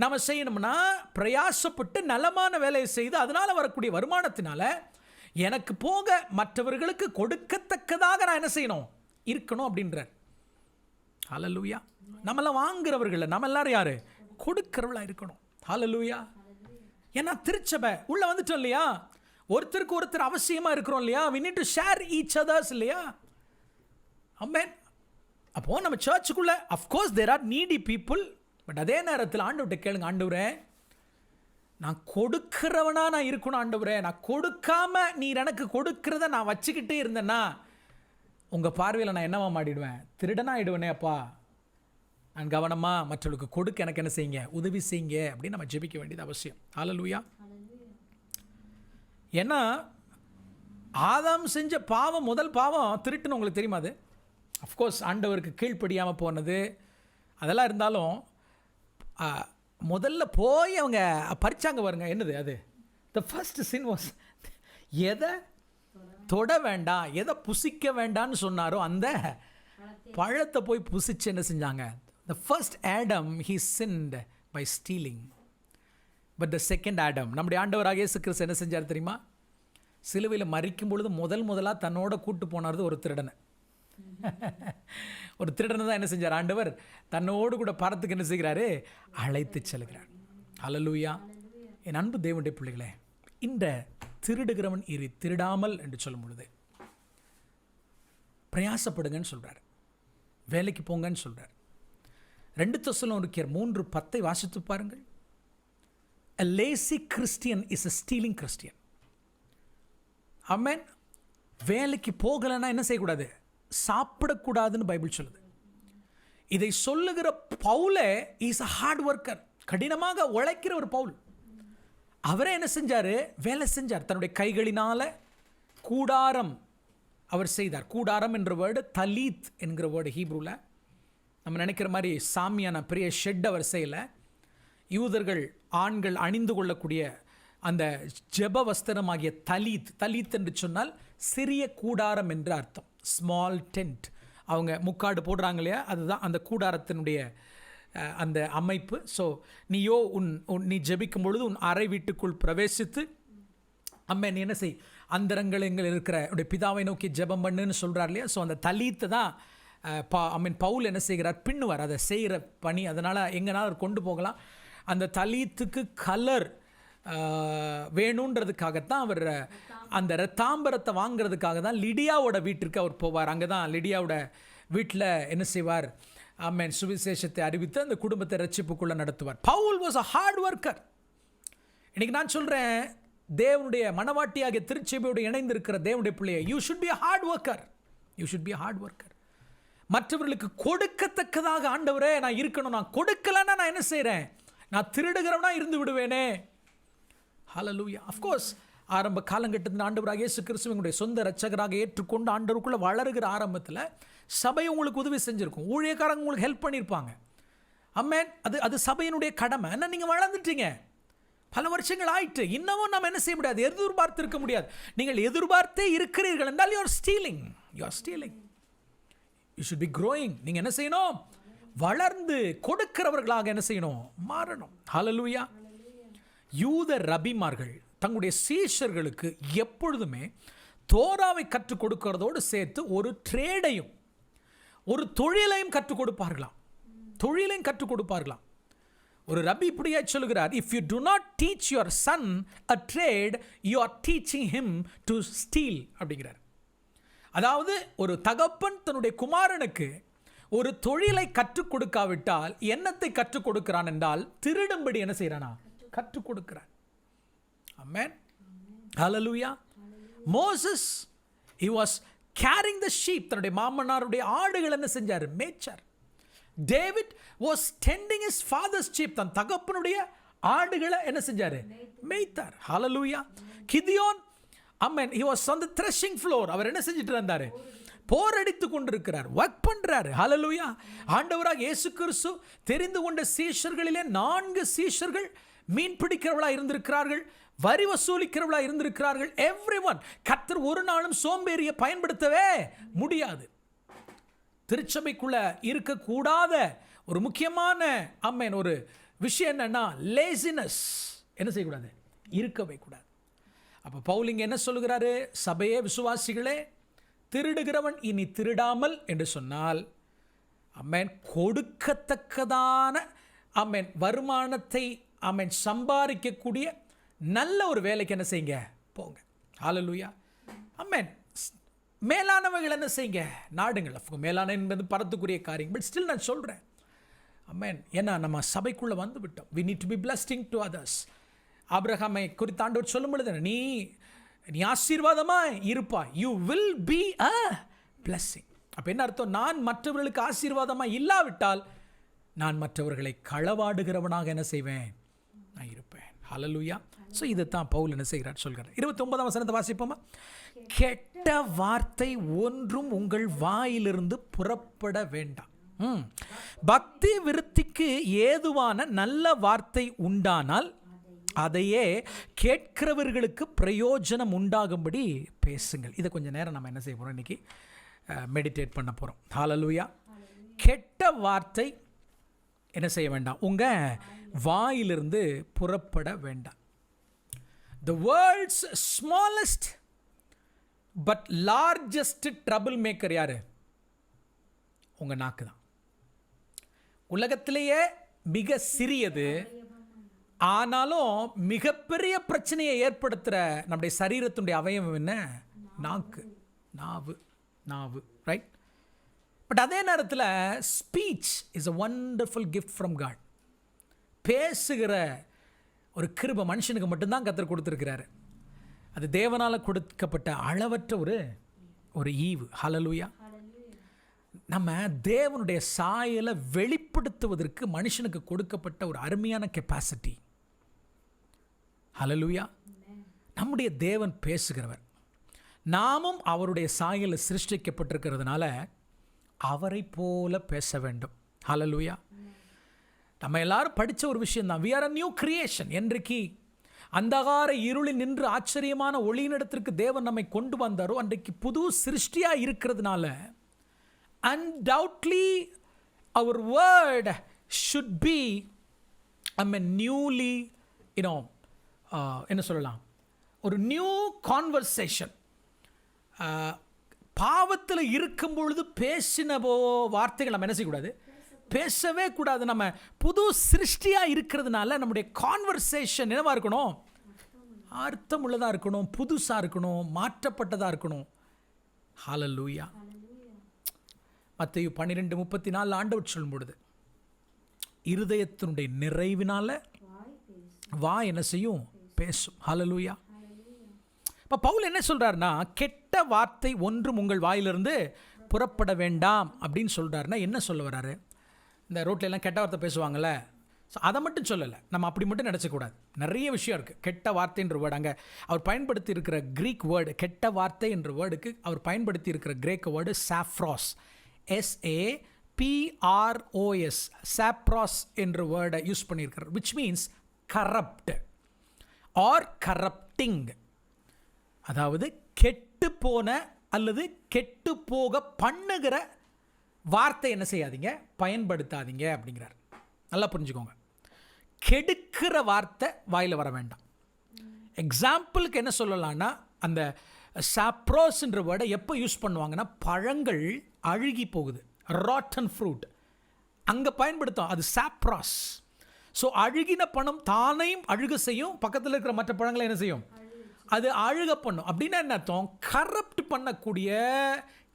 நம்ம செய்யணும்னா பிரயாசப்பட்டு நலமான வேலையை செய்து அதனால் வரக்கூடிய வருமானத்தினால எனக்கு போக மற்றவர்களுக்கு கொடுக்கத்தக்கதாக நான் என்ன செய்யணும், இருக்கணும் அப்படின்றார். ஹல்லேலூயா. நம்மளாம் வாங்குறவர்கள், நம்ம எல்லாரும் யாரு, கொடுக்கிறவர்களாக இருக்கணும். ஹல்லேலூயா. ஏன்னா திருச்சபை உள்ள வந்துட்டோம் இல்லையா, ஒருத்தருக்கு ஒருத்தர் அவசியமாக இருக்கிறோம் இல்லையா, we need to share each others இல்லையா. ஆமென். அப்போ நம்ம சர்ச்சுக்குள்ள of course there are needy people. But அதே நேரத்தில் ஆண்டவர்கிட்ட கேளுங்க, ஆண்டவரே நான் கொடுக்கிறவனா நான் இருக்கணும் ஆண்டவரே. நான் கொடுக்காம நீர் எனக்கு கொடுக்கிறத நான் வச்சுக்கிட்டே இருந்தேன்னா உங்கள் பார்வையில் நான் என்னவா மாறிடுவேன்? திருடனா ஆயிடுவேனே அப்பா. நான் கவனமாக மற்றவர்களுக்கு கொடுக்க எனக்கு என்ன செய்யுங்க, உதவி செய்யுங்க அப்படின்னு நம்ம ஜெபிக்க வேண்டியது அவசியம். ஹல்லேலூயா. ஏன்னா ஆதாம் செஞ்ச பாவம், முதல் பாவம் திருட்டுன்னு உங்களுக்கு தெரியுமா? அது அஃப்கோர்ஸ் ஆண்டவருக்கு கீழ்ப்படியாமல் போனது அதெல்லாம் இருந்தாலும் முதல்ல போய் அவங்க பறிச்சாங்க பாருங்க. என்னது அது? த ஃபர்ஸ்ட் சின் வாஸ், எதை தொட வேண்டாம், எதை புசிக்க வேண்டாம்னு சொன்னாரோ அந்த பழத்தை போய் புசிச்சு என்ன செஞ்சாங்க? The first Adam, he sinned by stealing. But the second Adam, நம்முடைய ஆண்டவராகிய இயேசு கிறிஸ்து என்ன செஞ்சார் தெரியுமா? சிலுவையில் மரிக்கும் பொழுது முதலாக தன்னோட கூட்டு போனார் ஒரு திருடனை. ஒரு திருடனை தான் என்ன செஞ்சார் ஆண்டவர்? தன்னோடு கூட பரத்துக்கு என்ன செய்கிறாரு? அழைத்து செல்கிறார். ஹல்லேலூயா. என் அன்பு தேவனுடைய பிள்ளைகளே, இந்த திருடுகிறவன் இரு திருடாமல் என்று சொல்லும் பொழுது பிரயாசப்படுங்கன்னு சொல்கிறார், வேலைக்கு போங்கன்னு சொல்கிறார். 2 தெசலோனிக்கேயர் 3:10 வாசித்து பாருங்கள். A lazy Christian is a stealing Christian. ஆமென். வேலைக்கு போகலைன்னா என்ன செய்யக்கூடாது? சாப்பிடக்கூடாதுன்னு பைபிள் சொல்லுது. இதை சொல்லுகிற பவுலே இஸ் a hard worker, கடினமாக உழைக்கிற ஒரு பவுல். அவரே என்ன செஞ்சார்? வேலை செஞ்சார். தன்னுடைய கைகளினால கூடாரம் அவர் செய்தார். கூடாரம் என்ற வேர்டு தலீத் என்கிற வேர்டு ஹீப்ரூவில். நம்ம நினைக்கிற மாதிரி சாமியான பெரிய ஷெட் அவர் செய்யலை. யூதர்கள் ஆண்கள் அணிந்து கொள்ளக்கூடிய அந்த ஜெப வஸ்திரமாகிய தலீத், தலீத் என்று சொன்னால் சிறிய கூடாரம் என்று அர்த்தம். Small tent. அவங்க முக்காடு போடுறாங்க இல்லையா, அதுதான் அந்த கூடாரத்தினுடைய அந்த அமைப்பு. ஸோ நீயோ நீ ஜெபிக்கும் பொழுது உன் அறை வீட்டுக்குள் பிரவேசித்து அம்மே நீ என்ன செய், அந்தரங்கள் இருக்கிற உடைய பிதாவை நோக்கி ஜெபம் பண்ணுன்னு சொல்கிறார் இல்லையா. ஸோ அந்த தலீத்தை தான் பவுல் என்ன செய்கிறார்? பின்னுவார். அதை செய்கிற பணி. அதனால் எங்கேனாலும் கொண்டு போகலாம். அந்த தலீத்துக்கு கலர் வேணுன்றதுக்காகத்தான் அவர் அந்த ரத்தாம்பரத்தை வாங்கிறதுக்காக தான் லிடியாவோட வீட்டிற்கு அவர் போவார். அங்கே தான் லிடியாவோட வீட்டில் என்ன செய்வார்? ஆமென், சுவிசேஷத்தை அறிவித்து அந்த குடும்பத்தை ரட்சிப்புக்குள்ளே நடத்துவார். Paul was a hard worker. இன்றைக்கி நான் சொல்கிறேன், தேவனுடைய மனவாட்டியாகிய திருச்சபையோடு இணைந்திருக்கிற தேவனுடைய பிள்ளையை, you should be a hard worker. You should be a hard worker. மற்றவர்களுக்கு கொடுக்கத்தக்கதாக ஆண்டவரே நான் இருக்கணும். நான் கொடுக்கலன்னா நான் என்ன செய்கிறேன்? நான் திருடுகிறவனா இருந்து விடுவேனே. ஹல்லேலூயா. அஃப்கோர்ஸ் ஆரம்ப காலகட்டத்தில் ஆண்டவராக இயேசு கிறிஸ்துவை உங்களுடைய சொந்த இரட்சகராக ஏற்றுக்கொண்டு ஆண்டவருக்குள்ளே வளருகிற ஆரம்பத்தில் சபை உங்களுக்கு உதவி செஞ்சுருக்கும், ஊழியக்காரங்க உங்களுக்கு ஹெல்ப் பண்ணியிருப்பாங்க. ஆமென். அது சபையினுடைய கடமை. என்ன, நீங்கள் வளர்ந்துட்டீங்க, பல வருஷங்கள் ஆயிட்டு, இன்னமும் நம்ம என்ன செய்ய முடியாது? எதிர்பார்த்து இருக்க முடியாது. நீங்கள் எதிர்பார்த்தே இருக்கிறீர்கள் என்றால் you are stealing. You are stealing. You should B growing. நீங்கள் என்ன செய்யணும்? வளர்ந்து கொடுக்கிறவர்களாக என்ன செய்யணும்? மாறணும். ஹல்லேலூயா. யூத ரபிமார்கள் தங்களுடைய சீஷர்களுக்கு எப்பொழுதுமே தோராவை கற்றுக் கொடுக்கிறதோடு சேர்த்து ஒரு ட்ரேடையும் ஒரு தொழிலையும் கற்றுக் கொடுப்பார்களாம். தொழிலையும் கற்றுக் கொடுப்பார்களாம். ஒரு ரபி இப்படியே சொல்கிறார், if you to not teach your son a trade, you are teaching him to steel அப்படிங்கிறார். அதாவது ஒரு தகப்பன் தன்னுடைய குமாரனுக்கு ஒரு தொழிலை கற்றுக் கொடுக்காவிட்டால் என்னத்தை கற்றுக் கொடுக்கிறான் என்றால் திருடும்படி என்ன செய்யறானா? கற்றுக் கொடுக்கிறான். ஆமென். ஹல்லேலூயா. Moses, he was carrying the sheep. தன்னுடைய மாமனாருடைய ஆடுகள் என்ன செஞ்சார்? மேய்ச்சார். David was tending his father's sheep. தன் தகப்பனுடைய ஆடுகளை என்ன செஞ்சாரு? மேய்த்தார். ஹல்லேலூயா. கிதியோன், ஆமென், he was on the threshing floor. அவர் என்ன செஞ்சிட்டு இருந்தாரு? போரடித்து கொண்டிருக்கிறார், ஒர்க் பண்றாரு. ஹல்லேலூயா. ஆண்டவராக இயேசு கிறிஸ்து தெரிந்து கொண்ட சீஷர்களிலே 4 சீஷர்கள் மீன் பிடிக்கிறவளா இருந்திருக்கிறார்கள், வரி வசூலிக்கிறவளா இருந்திருக்கிறார்கள். எவ்ரிஒன். கர்த்தர் ஒரு நாளும் சோம்பேறியை பயன்படுத்தவே முடியாது. திருச்சபைக்குள்ள இருக்கக்கூடாத ஒரு முக்கியமான ஆமென் ஒரு விஷயம் என்னன்னா லேசினஸ். என்ன செய்யக்கூடாது? இருக்கவே கூடாது. அப்போ பவுலிங்க என்ன சொல்லுகிறாரு? சபையே, விசுவாசிகளே, திருடுகிறவன் இனி திருடாமல் என்று சொன்னால் ஆமென் கொடுக்கத்தக்கதான ஆமென் வருமானத்தை ஆமென் சம்பாதிக்கக்கூடிய நல்ல ஒரு வேலைக்கு என்ன செய்யுங்க? போங்க. ஹல்லேலூயா. ஆமென். மேலானவைகள் என்ன செய்யுங்க? நாடுங்கள். மேலான என்பது பரத்துக்குரிய காரியம். பட் ஸ்டில் நான் சொல்கிறேன், ஆமென், ஏன்னா நம்ம சபைக்குள்ளே வந்து விட்டோம். we need to be blessing to others. ஆபிரகாமை குறித்து ஆண்டவர் சொல்லும் பொழுது நீ ஆசீர்வாதமா இருப்பாய், you will be a blessing. அப்போ என்ன அர்த்தம்? நான் மற்றவர்களுக்கு ஆசீர்வாதமாக இல்லாவிட்டால் நான் மற்றவர்களை களவாடுகிறவனாக என்ன செய்வேன்? நான் இருப்பேன். ஹல்லேலூயா. ஸோ இதைத்தான் பவுல் என்ன செய்கிறார் சொல்கிறார். 29ஆம் வசனத்தை வாசிப்போமா? கெட்ட வார்த்தை ஒன்றும் உங்கள் வாயிலிருந்து புறப்பட வேண்டாம். பக்தி விருத்திக்கு ஏதுவான நல்ல வார்த்தை உண்டானால் அதையே கேட்கிறவர்களுக்கு பிரயோஜனம் உண்டாகும்படி பேசுங்கள். இதை கொஞ்சம் நேரம் நம்ம என்ன செய்ய போகிறோம்? இன்றைக்கி மெடிடேட் பண்ண போகிறோம். ஹல்லேலூயா. கெட்ட வார்த்தை என்ன செய்ய வேண்டாம்? உங்கள் வாயிலிருந்து புறப்பட வேண்டாம். The world's smallest but largest trouble maker யாரு? உங்கள் நாக்கு தான். உலகத்திலேயே மிக சிறியது, ஆனாலும் மிகப்பெரிய பிரச்சனையை ஏற்படுத்துகிற நம்முடைய சரீரத்தினுடைய அவயவம் என்ன? நாக்கு, நாவு, ரைட்? பட் அதே நேரத்தில் speech is a wonderful gift from God. பேசுகிற ஒரு கிருபை மனுஷனுக்கு மட்டும்தான் கர்த்தர் கொடுத்துருக்கிறாரு. அது தேவனால் கொடுக்கப்பட்ட அளவற்ற ஒரு ஈவு. ஹல்லேலூயா. நம்ம தேவனுடைய சாயலை வெளிப்படுத்துவதற்கு மனுஷனுக்கு கொடுக்கப்பட்ட ஒரு அருமையான கெப்பாசிட்டி. ஹல்லேலூயா. நம்முடைய தேவன் பேசுகிறவர். நாமும் அவருடைய சாயலை சிருஷ்டிக்கப்பட்டிருக்கிறதுனால அவரை போல பேச வேண்டும். ஹல்லேலூயா. நம்ம எல்லாரும் படித்த ஒரு விஷயம் தான். we are a new creation. என்றைக்கு அந்தகார இருளில் நின்று ஆச்சரியமான ஒளியினிடத்திற்கு தேவன் நம்மை கொண்டு வந்தாரோ அன்றைக்கு புது சிருஷ்டியாக இருக்கிறதுனால undoubtedly our word should be newly என்ன சொல்லலாம், ஒரு நியூ கான்வர்சேஷன். பாவத்தில் இருக்கும் பொழுது பேசினவோ வார்த்தைகள் நம்ம என்ன செய்யக்கூடாது? பேசவே கூடாது. நம்ம புது சிருஷ்டியாக இருக்கிறதுனால நம்முடைய கான்வர்சேஷன் என்னவாக இருக்கணும்? அர்த்தம் உள்ளதாக இருக்கணும், புதுசாக இருக்கணும், மாற்றப்பட்டதாக இருக்கணும். ஹல்லேலூயா. மத்தேயு 12:34 ஆண்டவர் சொல்லும் பொழுது இருதயத்தினுடைய நிறைவினால வாய் என்ன செய்யும்? பேசும். ஹல்லேலூயா. இப்போ பவுல் என்ன சொல்கிறாருன்னா, கெட்ட வார்த்தை ஒன்றும் உங்கள் வாயிலிருந்து புறப்பட வேண்டாம் அப்படின்னு சொல்கிறாருன்னா என்ன சொல்ல வர்றாரு? இந்த ரோட்டில் எல்லாம் கெட்ட வார்த்தை பேசுவாங்கள்ல, ஸோ அதை மட்டும் சொல்லலை. நம்ம அப்படி மட்டும் நினச்சக்கூடாது. நிறைய விஷயம் இருக்குது. கெட்ட வார்த்தைன்ற வேர்டு அங்கே அவர் பயன்படுத்தி இருக்கிற க்ரீக் வேர்டு, கெட்ட வார்த்தை என்ற வேர்டுக்கு அவர் பயன்படுத்தி இருக்கிற கிரேக்க வேர்டு சாப்ராஸ், SAPROS, சாப்ராஸ் என்ற வேர்டை யூஸ் பண்ணியிருக்கிறார். Which means corrupt or corrupting. அதாவது கெட்டு போன அல்லது கெட்டு போக பண்ணுகிற வார்த்தை என்ன செய்யாதீங்க? பயன்படுத்தாதீங்க அப்படிங்கிறார். நல்லா புரிஞ்சுக்கோங்க. கெடுக்கிற வார்த்தை வாயில் வர வேண்டாம். எக்ஸாம்பிளுக்கு என்ன சொல்லலாம்னா, அந்த சாப்ரோஸ்ன்ற வேர்டை எப்போ யூஸ் பண்ணுவாங்கன்னா, பழங்கள் அழுகி போகுது, ராட்டன் ஃப்ரூட், அங்கே பயன்படுத்தும். அது சாப்ராஸ். ஸோ அழுகின பழம் தானையும் அழுக செய்யும், பக்கத்தில் இருக்கிற மற்ற பழங்களை என்ன செய்யும்? அது அழுக பண்ணும். அப்படின்னா என்ன அர்த்தம்? கரப்ட் பண்ணக்கூடிய,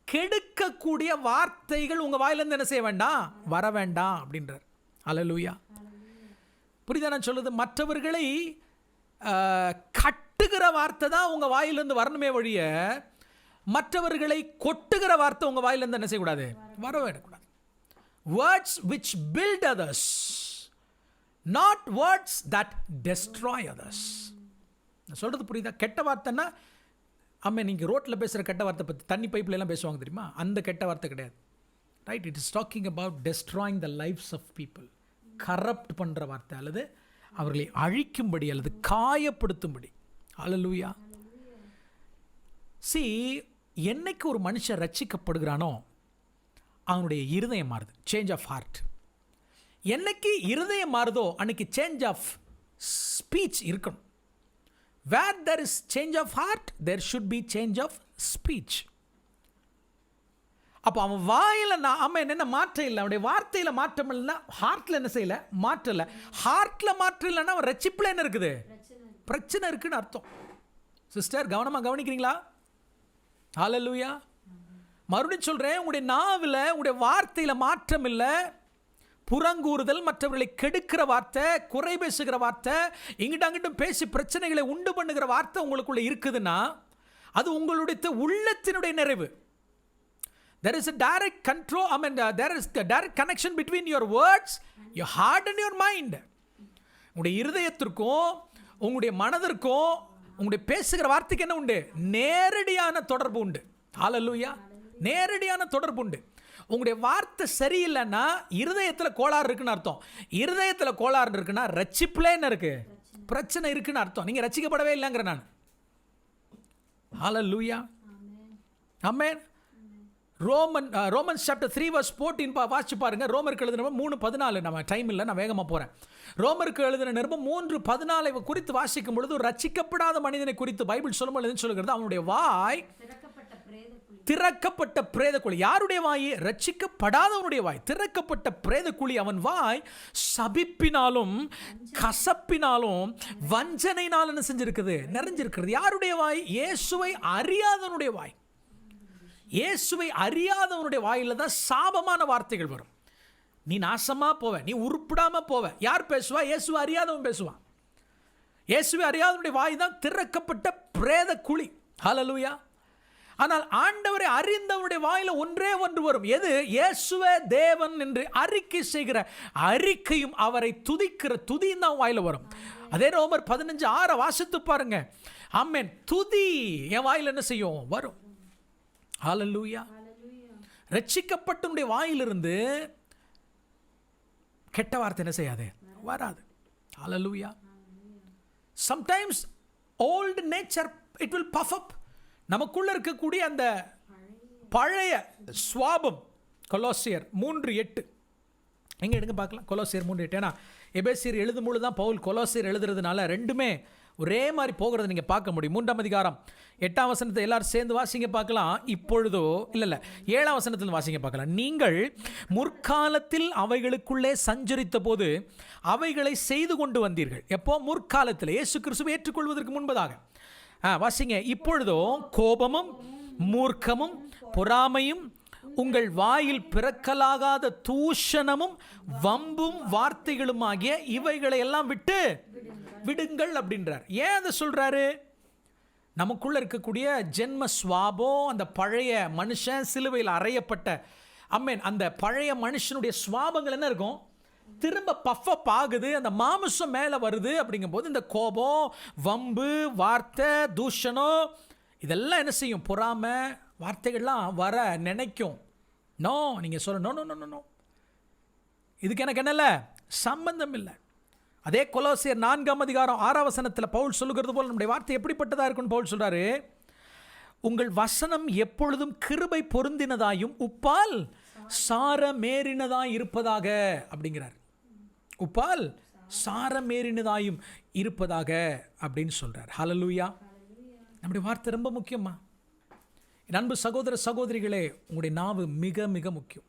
கெடுக்கக்கூடிய வார்த்தைகள் உங்கள் வாயிலேருந்து என்ன செய்ய வேண்டாம்? வர வேண்டாம் அப்படின்றார். ஹல்லேலூயா. புரியுதா நான் சொல்லுது? மற்றவர்களை கட்டுகிற வார்த்தை தான் உங்கள் வாயிலேருந்து வரணுமே வழிய, மற்றவர்களை கொட்டுகிற வார்த்தை உங்கள் வாயிலேருந்து என்ன செய்யக்கூடாது? வர வேண்டக்கூடாது. Words which build others, not words that destroy others. நான் சொல்கிறது புரியுதா? கெட்ட வார்த்தைன்னா நீங்கள் ரோட்டில் பேசுகிற கெட்ட வார்த்தை பற்றி, தண்ணி பைப்பில் எல்லாம் பேசுவாங்க தெரியுமா? அந்த கெட்ட வார்த்தை கிடையாது. Right? It is talking about destroying the lifes of people. Corrupt பண்ணுற வார்த்தை அல்லது அவர்களை அழிக்கும்படி அல்லது காயப்படுத்தும்படி. ஹல்லேலூயா. என்னைக்கு ஒரு மனுஷன் ரட்சிக்கப்படுகிறானோ அவனுடைய இருதயம் மாறுது. Change of heart. என்னைக்கு இருதயம் மாறுதோ அன்னைக்கு சேஞ்ச் ஆஃப் ஸ்பீச் இருக்கணும். Where there is change of heart, there should be change of speech. அப்போ அவன் வாயில் அவன் என்ன மாற்றம் இல்லை, அவனுடைய வார்த்தையில் மாற்றம் இல்லைன்னா ஹார்ட்டில் என்ன செய்யலை? மாற்றம் இல்லை. ஹார்ட்டில் மாற்றம் இல்லைன்னா அவன் ரட்சிப்பில் என்ன இருக்குது? பிரச்சனை இருக்குன்னு அர்த்தம். சிஸ்டர் கவனமாக கவனிக்கிறீங்களா? ஹல்லேலூயா. மறுபடியும் சொல்கிறேன், உங்களுடைய நாவில் உங்களுடைய வார்த்தையில் மாற்றம் இல்லை, புறங்கூறுதல், மற்றவர்களை கெடுக்கிற வார்த்தை, குறை பேசுகிற வார்த்தை, இங்கிட்ட அங்கிட்டும் பேசி பிரச்சனைகளை உண்டு பண்ணுகிற வார்த்தை உங்களுக்குள்ள இருக்குதுன்னா அது உங்களுடைய உள்ளத்தினுடைய நிறைவு. There is a direct control, there is a direct connection between your words, your heart and your mind. உங்களுடைய இருதயத்திற்கும் உங்களுடைய மனதிற்கும் உங்களுடைய பேசுகிற வார்த்தைக்கு என்ன உண்டு? நேரடியான தொடர்பு உண்டு. ஹல்லேலூயா. நேரடியான தொடர்பு உண்டு. உங்களுடைய வார்த்தை சரியில்லைன்னா இருதயத்தில் கோளாறு இருக்குன்னு அர்த்தம். இருதயத்தில் கோளாறு இருக்குன்னா ரட்சிப்புல என்ன இருக்கு? பிரச்சனை இருக்குன்னு அர்த்தம். நீங்க ரட்சிக்கப்படவே இல்லைங்கிற நான். ஹல்லேலூயா. ஆமென். ரோமன்ஸ் சாப்டர் 3 verse 14 வாசிச்சு பாருங்க. ரோமருக்கு எழுதின 3:14. நம்ம டைம் இல்லை, நான் வேகமாக போகிறேன். ரோமருக்கு எழுதின நிருபம் 3:14 குறித்து வாசிக்கும் பொழுது ரட்சிக்கப்படாத மனிதனை குறித்து பைபிள் சொல்லும்போது சொல்லுகிறது, அவனுடைய வாய் திறக்கப்பட்ட பிரேத குழி. யாருடைய வாய்? ரட்சிக்கப்படாதவனுடைய வாய். திறக்கப்பட்ட பிரேத குழி. அவன் வாய் சபிப்பினாலும் கசப்பினாலும் வஞ்சனையினாலும் என்ன செஞ்சிருக்குது? நிறைஞ்சிருக்கிறது. யாருடைய வாய்? இயேசுவை அறியாதவனுடைய வாய். இயேசுவை அறியாதவனுடைய வாயில தான் சாபமான வார்த்தைகள் வரும். நீ நாசமா போவ, நீ உருப்படாம போவ. யார் பேசுவா? இயேசுவை அறியாதவன் பேசுவான். இயேசுவை அறியாதவனுடைய வாய் தான் திறக்கப்பட்ட பிரேத குழி. ஹல்லேலூயா. ஆனால் ஆண்டவரை அறிந்தவனுடைய வாயில ஒன்றே ஒன்று வரும். எது? இயேசுவே தேவன் என்று அறிக்கை செய்கிற அறிக்கையும் அவரை துதிக்கிற துதியும் தான் வாயில வரும். அதே ரோமர் 15:6 வாசித்து பாருங்க. ஆமென். துதி என் வாயில என்ன செய்யும்? வரும். ஹல்லேலூயா. ரட்சிக்கப்பட்டவனுடைய வாயிலிருந்து கெட்ட வார்த்தை என்ன செய்யாது? வராது. ஹல்லேலூயா. Sometimes old nature it will puff up. நமக்குள்ள இருக்கக்கூடிய அந்த பழைய சுவாபம். கொலோசியர் 3:8 எங்க எடுங்க பார்க்கலாம். கொலோசியர் 3:8. ஏன்னா எபேசியர் எழுதும் பொழுது தான் பவுல் கொலோசியர் எழுதுறதுனால ரெண்டுமே ஒரே மாதிரி போகிறத நீங்கள் பார்க்க முடியும். 3ஆம் அதிகாரம் 8ஆம் வசனத்தை எல்லாரும் சேர்ந்து வாசிங்க பார்க்கலாம். இப்பொழுதோ இல்லை 7ஆம் வசனத்தில் வாசிங்க பார்க்கலாம். நீங்கள் முற்காலத்தில் அவைகளுக்குள்ளே சஞ்சரித்த போது அவைகளை செய்து கொண்டு வந்தீர்கள். எப்போ? முற்காலத்தில், இயேசு கிறிஸ்துவை ஏற்றுக்கொள்வதற்கு முன்பதாக. வாசிங்க. இப்பொழுதோ கோபமும் மூர்க்கமும் பொறாமையும் உங்கள் வாயில் பிறக்கலாகாத தூஷணமும் வம்பும் வார்த்தைகளும் ஆகிய இவைகளை எல்லாம் விட்டு விடுங்கள் அப்படின்றார். ஏன் அதை சொல்றாரு? நமக்குள்ள இருக்கக்கூடிய ஜென்ம சுவாபம், அந்த பழைய மனுஷன் சிலுவையில் அறையப்பட்ட அந்த பழைய மனுஷனுடைய சுவாபங்கள் என்ன இருக்கும்? திரும்ப பஃப் ஆகுது. அந்த மாமிசம் மேலே வருது. அப்படிங்கும் போது இந்த கோபம், வம்பு, வார்த்தை, தூஷணம் இதெல்லாம் என்ன செய்யும்? பொறாமை வார்த்தைகள்லாம் வர நினைக்கும். நோ, நீங்கள் சொல்ல நோ நோ நோ நோ, இதுக்கு எனக்கு என்னல சம்பந்தம் இல்லை. அதே கொலோசியர் 4ஆம் அதிகாரம் 6ஆம் வசனத்தில் பவுல் சொல்லுகிறது போல் நம்முடைய வார்த்தை எப்படிப்பட்டதாக இருக்குன்னு பவுல் சொல்றாரு. உங்கள் வசனம் எப்பொழுதும் கிருபை பொருந்தினதாயும் உப்பால் சாரமேறினதாய் இருப்பதாக அப்படிங்கிறார். உப்பால் சாரமேறினதாயும் இருப்பதாக அப்படின்னு சொல்றார். ஹல்லேலூயா. நம்முடைய வார்த்தை ரொம்ப முக்கியமா? அன்பு சகோதர சகோதரிகளே, உங்களுடைய நாவு மிக மிக முக்கியம்.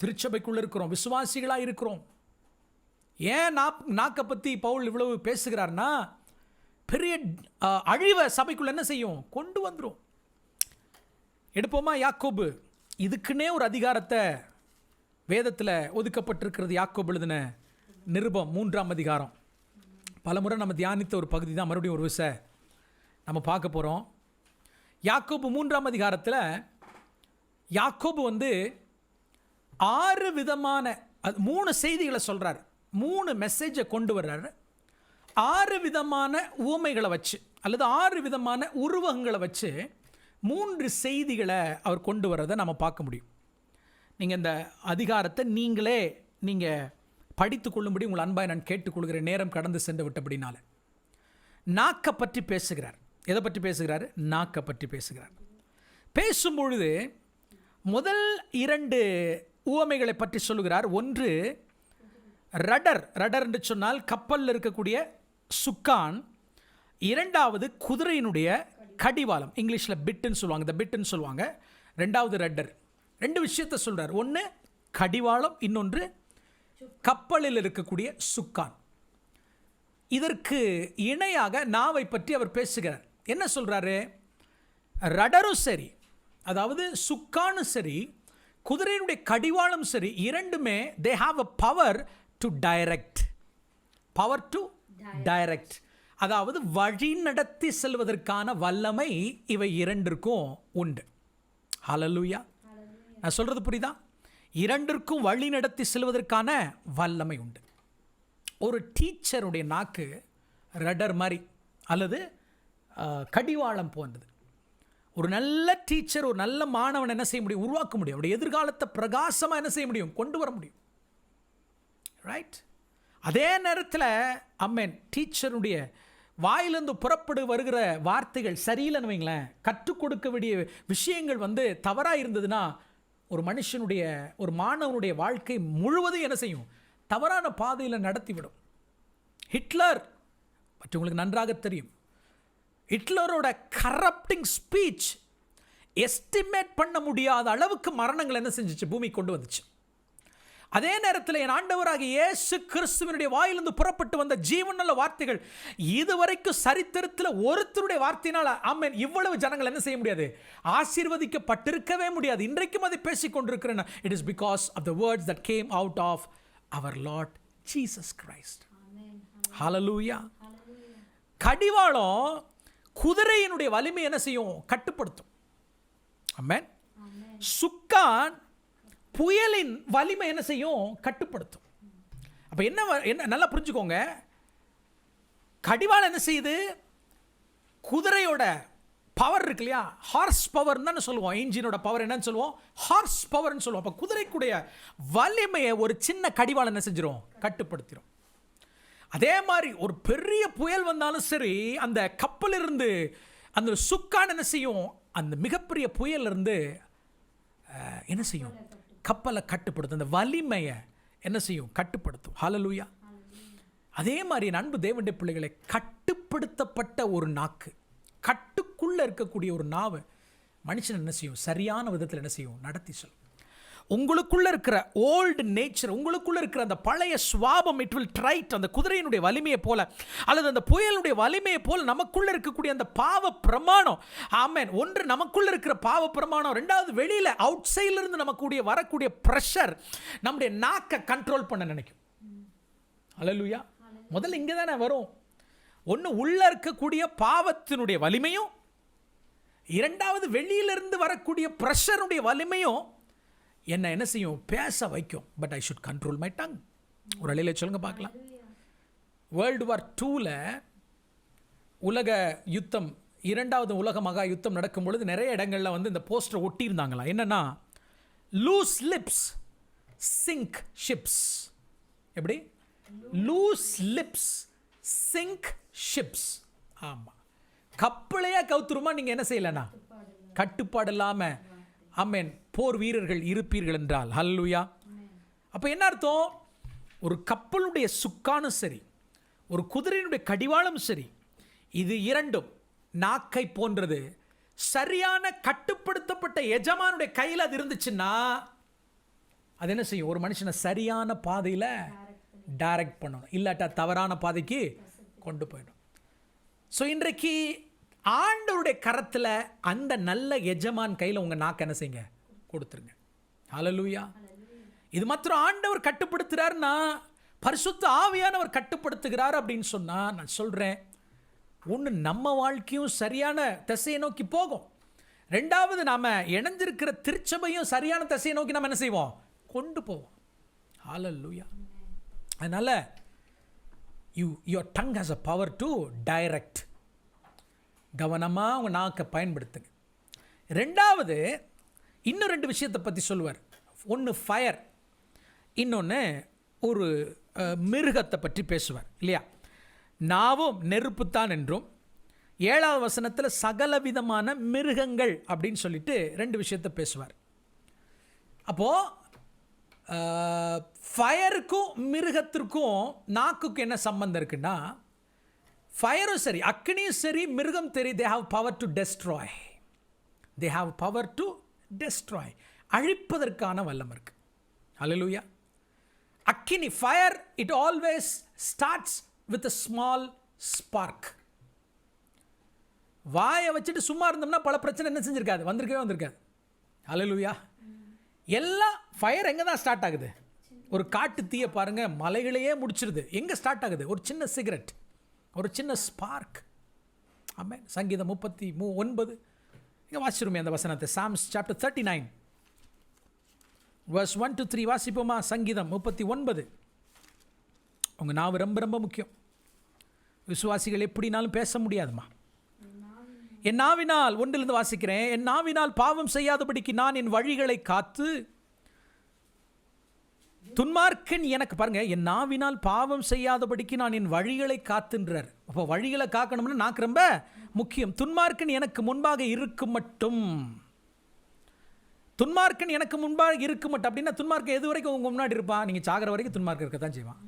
திருச்சபைக்குள்ள இருக்கிறோம், விசுவாசிகளாக இருக்கிறோம். ஏன் நாக்கை பற்றி பவுல் இவ்வளவு பேசுகிறார்னா, பெரிய அழிவை சபைக்குள்ள என்ன செய்யும்? கொண்டு வந்துடும். எடுப்போமா யாக்கோபு. இதுக்குன்னே ஒரு அதிகாரத்தை வேதத்தில் ஒதுக்கப்பட்டிருக்கிறது. யாக்கோபு எழுதின நிருபம் 3ஆம் அதிகாரம். பலமுறை நம்ம தியானித்த ஒரு பகுதி தான். மறுபடியும் ஒரு விஷயம் நம்ம பார்க்க போகிறோம். யாக்கோபு 3ஆம் அதிகாரத்தில் யாக்கோபு 6 விதமான 3 செய்திகளை சொல்கிறார். 3 மெசேஜை கொண்டு வர்றாரு. 6 விதமான உவமைகளை வச்சு அல்லது 6 விதமான உருவகங்களை வச்சு 3 செய்திகளை அவர் கொண்டு வர்றதை நம்ம பார்க்க முடியும். நீங்கள் இந்த அதிகாரத்தை நீங்கள் படித்து கொள்ளும்படி உங்கள் அன்பாய் நான் கேட்டுக்கொள்கிறேன். நேரம் கடந்து சென்று விட்டபடினால நாக்கை பற்றி பேசுகிறார். எதை பற்றி பேசுகிறார்? நாக்கை பற்றி பேசுகிறார். பேசும்பொழுது முதல் 2 உவமைகளை பற்றி சொல்லுகிறார். ஒன்று ரடர் என்று சொன்னால் கப்பலில் இருக்கக்கூடிய சுக்கான். இரண்டாவது குதிரையினுடைய கடிவாளம், இங்கிலீஷில் பிட்டுன்னு சொல்லுவாங்க, இந்த பிட்டுன்னு சொல்லுவாங்க. ரெண்டாவது ரட்டர். 2 விஷயத்தை சொல்கிறார். ஒன்று கடிவாளம், இன்னொன்று கப்பலில் இருக்கக்கூடிய சுக்கான். இதற்கு இணையாக நாவை பற்றி அவர் பேசுகிறார். என்ன சொல்கிறாரு? ரடரும் சரி, அதாவது சுக்கானும் சரி, குதிரையினுடைய கடிவாளம் சரி, இரண்டுமே they have a power to direct. Power to direct, அதாவது வழி நடத்தி செல்வதற்கான வல்லமை இவை இரண்டிற்கும் உண்டு. ஹல்லேலூயா. நான் சொல்றது புரியுதா? இரண்டிற்கும் வழி நடத்தி செல்வதற்கான வல்லமை உண்டு. ஒரு டீச்சருடைய நாக்கு ரடர் மாதிரி அல்லது கடிவாளம் போன்றது. ஒரு நல்ல டீச்சர் ஒரு நல்ல மாணவன் என்ன செய்ய முடியும்? உருவாக்க முடியும். அவருடைய எதிர்காலத்தை பிரகாசமாக என்ன செய்ய முடியும்? கொண்டு வர முடியும். ரைட். அதே நேரத்தில் அம்மேன் டீச்சருடைய வாயிலிருந்து புறப்படு வருகிற வார்த்தைகள் சரியில்லைன்னு வைங்களேன், கற்றுக் கொடுக்க வேண்டிய விஷயங்கள் தவறாக இருந்ததுன்னா ஒரு மனுஷனுடைய ஒரு மாணவனுடைய வாழ்க்கை முழுவதும் என்ன செய்யும்? தவறான பாதையில் நடத்திவிடும். ஹிட்லர் பற்றி உங்களுக்கு நன்றாக தெரியும். ஹிட்லரோட கரப்டிங் ஸ்பீச் எஸ்டிமேட் பண்ண முடியாத அளவுக்கு மரணங்கள் என்ன செஞ்சிச்சு? பூமி கொண்டு வந்துச்சு. அதே நேரத்தில் என் ஆண்டவராகிய இயேசு கிறிஸ்துவினுடைய வாயிலிருந்து புறப்பட்டு வந்த ஜீவனுள்ள வார்த்தைகள் இதுவரைக்கும் சரித்திரத்தில் ஒருத்தருடைய வார்த்தையினால் ஆமென் இவ்வளவு ஜனங்கள் என்ன செய்ய முடியாது? ஆசீர்வதிக்கப்பட்டிருக்கவே முடியாது. இன்றைக்கும் அதை பேசிக் கொண்டிருக்கிறேன். It is because of the words that came out of our lord Jesus Christ. ஹல்லேலூயா. கடிவாளம் குதிரையினுடைய வலிமை என்ன செய்யும்? கட்டுப்படுத்தும். ஆமென். சுக்கான் புயலின் வலிமை என்ன செய்யும்? கட்டுப்படுத்தும். அப்போ என்ன நல்லா புரிஞ்சுக்கோங்க. கடிவாளம் என்ன செய்யுது? குதிரையோட பவர் இருக்கு இல்லையா, ஹார்ஸ் பவர் தான் சொல்லுவோம். இன்ஜினோட பவர் என்னன்னு சொல்லுவோம்? ஹார்ஸ் பவர்னு சொல்லுவோம். அப்போ குதிரைக்குடைய வலிமையை ஒரு சின்ன கடிவாளம் என்ன செஞ்சிடும்? கட்டுப்படுத்திடும். அதே மாதிரி ஒரு பெரிய புயல் வந்தாலும் சரி, அந்த கப்பலிருந்து அந்த சுக்கான் என்ன செய்யும்? அந்த மிகப்பெரிய புயலிருந்து என்ன செய்யும்? கப்பலை கட்டுப்படுத்தும். அந்த வலிமையை என்ன செய்யும்? கட்டுப்படுத்தும். ஹல்லேலூயா. அதே மாதிரி அன்பு தேவனுடைய பிள்ளைகளை, கட்டுப்படுத்தப்பட்ட ஒரு நாக்கு, கட்டுக்குள்ள இருக்கக்கூடிய ஒரு நாவு மனுஷன் என்ன செய்யும்? சரியான விதத்தில் என்ன செய்யும்? நடத்தி சொல்லும். உங்களுக்குள்ள இருக்கிற ஓல்டு நேச்சர், உங்களுக்குள்ள இருக்கிற அந்த பழைய சுவாபம், இட் வில் ட்ரைட். அந்த குதிரையினுடைய வலிமையை போல அல்லது அந்த புயலுடைய வலிமையை போல நமக்குள்ள இருக்கக்கூடிய அந்த பாவ பிரமாணம், ஆமென், ஒன்று நமக்குள்ள இருக்கிற பாவ பிரமாணம், ரெண்டாவது வெளியில அவுட் சைட்ல இருந்து நமக்கு வரக்கூடிய பிரஷர் நம்முடைய நாக்கை கண்ட்ரோல் பண்ண நினைக்கும். ஹல்லேலூயா. முதல்ல இங்கே தானே வரும். ஒன்று உள்ள இருக்கக்கூடிய பாவத்தினுடைய வலிமையும், இரண்டாவது வெளியிலிருந்து வரக்கூடிய பிரஷருடைய வலிமையும் என்ன செய்யும்? பேச வைக்கும். But I should control my tongue. ஒரு அலையில சொல்லுங்க பார்க்கலாம். வேர்ல்டு வார் 2ல உலக யுத்தம், இரண்டாவது உலக மகா யுத்தம் நடக்கும் பொழுது நிறைய இடங்களில் இந்த போஸ்டர் ஒட்டியிருந்தாங்களா. என்னன்னா, லூஸ் லிப்ஸ் சிங்க் ஷிப்ஸ். எப்படி? Loose lips sink ships. ஆமாம், கப்பலையா கவுத்துருமா நீங்கள் என்ன செய்யலைன்னா? கட்டுப்பாடு இல்லாமல் ஆமென் போர் வீரர்கள் இருப்பீர்கள் என்றால். ஹல்லேலூயா. அப்போ என்ன அர்த்தம்? ஒரு கப்பலுடைய சுக்கானும் சரி, ஒரு குதிரையினுடைய கடிவாளம் சரி, இது இரண்டும் நாக்கை போன்றது. சரியான கட்டுப்படுத்தப்பட்ட எஜமானுடைய கையில் அது இருந்துச்சுன்னா அது என்ன செய்யும்? ஒரு மனுஷனை சரியான பாதையில் டைரக்ட் பண்ணணும். இல்லாட்டா தவறான பாதைக்கு கொண்டு போயிடும். ஸோ இன்றைக்கு ஆண்டவருடைய கரத்தில் அந்த நல்ல எஜமான் கையில் உங்கள் நாக்கு என்ன செய்யுங்க? கொடுத்துருங்க. ஹல்லேலூயா. இது மாத்திரம் ஆண்டவர் கட்டுப்படுத்துகிறார்னா, பரிசுத்த ஆவியானவர் கட்டுப்படுத்துகிறார் அப்படின்னு சொன்னால், நான் சொல்கிறேன், ஒன்று நம்ம வாழ்க்கையும் சரியான திசையை நோக்கி போகும். ரெண்டாவது நாம் இணைஞ்சிருக்கிற திருச்சபையும் சரியான திசையை நோக்கி நம்ம என்ன செய்வோம்? கொண்டு போவோம். ஹல்லேலூயா. அதனால் your tongue has a power to direct. கவனமாக உங்கள் நாக்கை பயன்படுத்துங்க. ரெண்டாவது இன்னும் 2 விஷயத்தை பற்றி சொல்லுவார். ஒன்று ஃபயர், இன்னொன்று ஒரு மிருகத்தை பற்றி பேசுவார் இல்லையா. நாவும் நெருப்புத்தான் என்றும், 7வது வசனத்தில் சகலவிதமான மிருகங்கள் அப்படின்னு சொல்லிட்டு 2 விஷயத்தை பேசுவார். அப்போது ஃபயருக்கும் மிருகத்திற்கும் நாக்குக்கும் என்ன சம்பந்தம் இருக்குன்னா, ஃபயரும் சரி, அக்னியும் சரி, மிருகம் சரி, they have power to destroy. They have power to destroy. அழிப்பதற்கான வல்லம் இருக்கு. ஹல்லேலூயா. அக்கினி, fire, it always starts with a small spark. வாயை வச்சுட்டு சும்மா இருந்தோம்னா பல பிரச்சனை என்ன செஞ்சிருக்காது? வந்திருக்கவே வந்திருக்காது. ஹல்லேலூயா. எல்லாம் ஃபயர் எங்கே தான் ஸ்டார்ட் ஆகுது? ஒரு காட்டு தீயை பாருங்க, மலைகளையே முடிச்சிருது. எங்கே ஸ்டார்ட் ஆகுது? ஒரு சின்ன சிகரெட், ஒரு சின்ன ஸ்பார்க். ஆமென். சங்கீதம் 39 இங்கே வாசிச்சிருமே அந்த வசனத்தை. சாம்ஸ் சாப்டர் 39 verse 1 to 3 வாசிப்போமா? சங்கீதம் 39. உங்கள் நாவு ரொம்ப ரொம்ப முக்கியம். விசுவாசிகள் எப்படினாலும் பேச முடியாதுமா. என் நாவினால், ஒன்றிலிருந்து வாசிக்கிறேன், என் நாவினால் பாவம் செய்யாதபடிக்கு நான் என் வழிகளை காத்து, துன்மார்க்கன் எனக்கு, பாருங்க, என் நாவினால் பாவம் செய்யாதபடிக்கு நான் என் வழிகளை காத்துன்றார். அப்போ வழிகளை காக்கணும்னா நாக்கு ரொம்ப முக்கியம். துன்மார்க்கன் எனக்கு முன்பாக இருக்கும் மட்டும், துன்மார்க்கன் எனக்கு முன்பாக இருக்கும் மட்டும் அப்படின்னா துன்மார்க்கன் எது வரைக்கும் உங்க முன்னாடி இருப்பான்? நீங்கள் சாகிற வரைக்கும் துன்மார்க்கன் இருக்கத்தான் செய்வான்.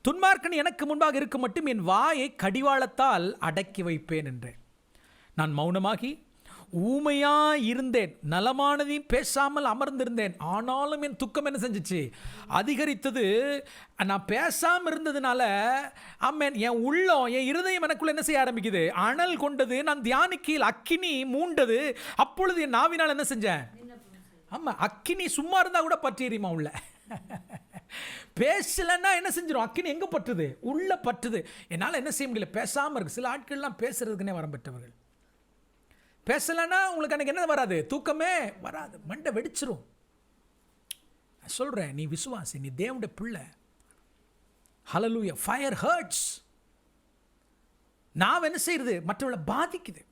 துன்மார்க்கன் எனக்கு முன்பாக இருக்கும் மட்டும் என் வாயை கடிவாளத்தால் அடக்கி வைப்பேன் என்றேன். நான் மௌனமாகி ஊமையாக இருந்தேன், நலமானதையும் பேசாமல் அமர்ந்திருந்தேன். ஆனாலும் என் துக்கம் என்ன செஞ்சிச்சு? அதிகரித்தது. நான் பேசாமல் இருந்ததுனால ஆமென், என் உள்ளம், என் இருதயம் எனக்குள்ள என்ன செய்ய ஆரம்பிக்குது? அனல் கொண்டது. நான் தியானிக்கையில் அக்கினி மூண்டது. அப்பொழுது என் நாவினால் என்ன செஞ்சேன்? ஆமாம், அக்கினி சும்மா இருந்தால் கூட பற்றிடுமா உள்ள. பேசலைன்னா என்ன செஞ்சிடும்? அக்கினி எங்கே பற்றுது? உள்ள பற்றுது. என்னால் என்ன செய்ய முடியல, பேசாமல் இருக்கு. சில ஆட்கள்லாம் பேசுறதுக்குன்னே வரம் பெற்றவர்கள். பேசலைன்னா உங்களுக்கு அன்றைக்கி என்ன வராது? தூக்கமே வராது, மண்டை வெடிச்சிரும். நான் சொல்கிறேன், நீ விசுவாசி, நீ தேவனுடைய பிள்ளை. ஹல்லேலூயா. Fire hurts. நான் என்ன செய்யுது? மற்றவங்களை பாதிக்குது.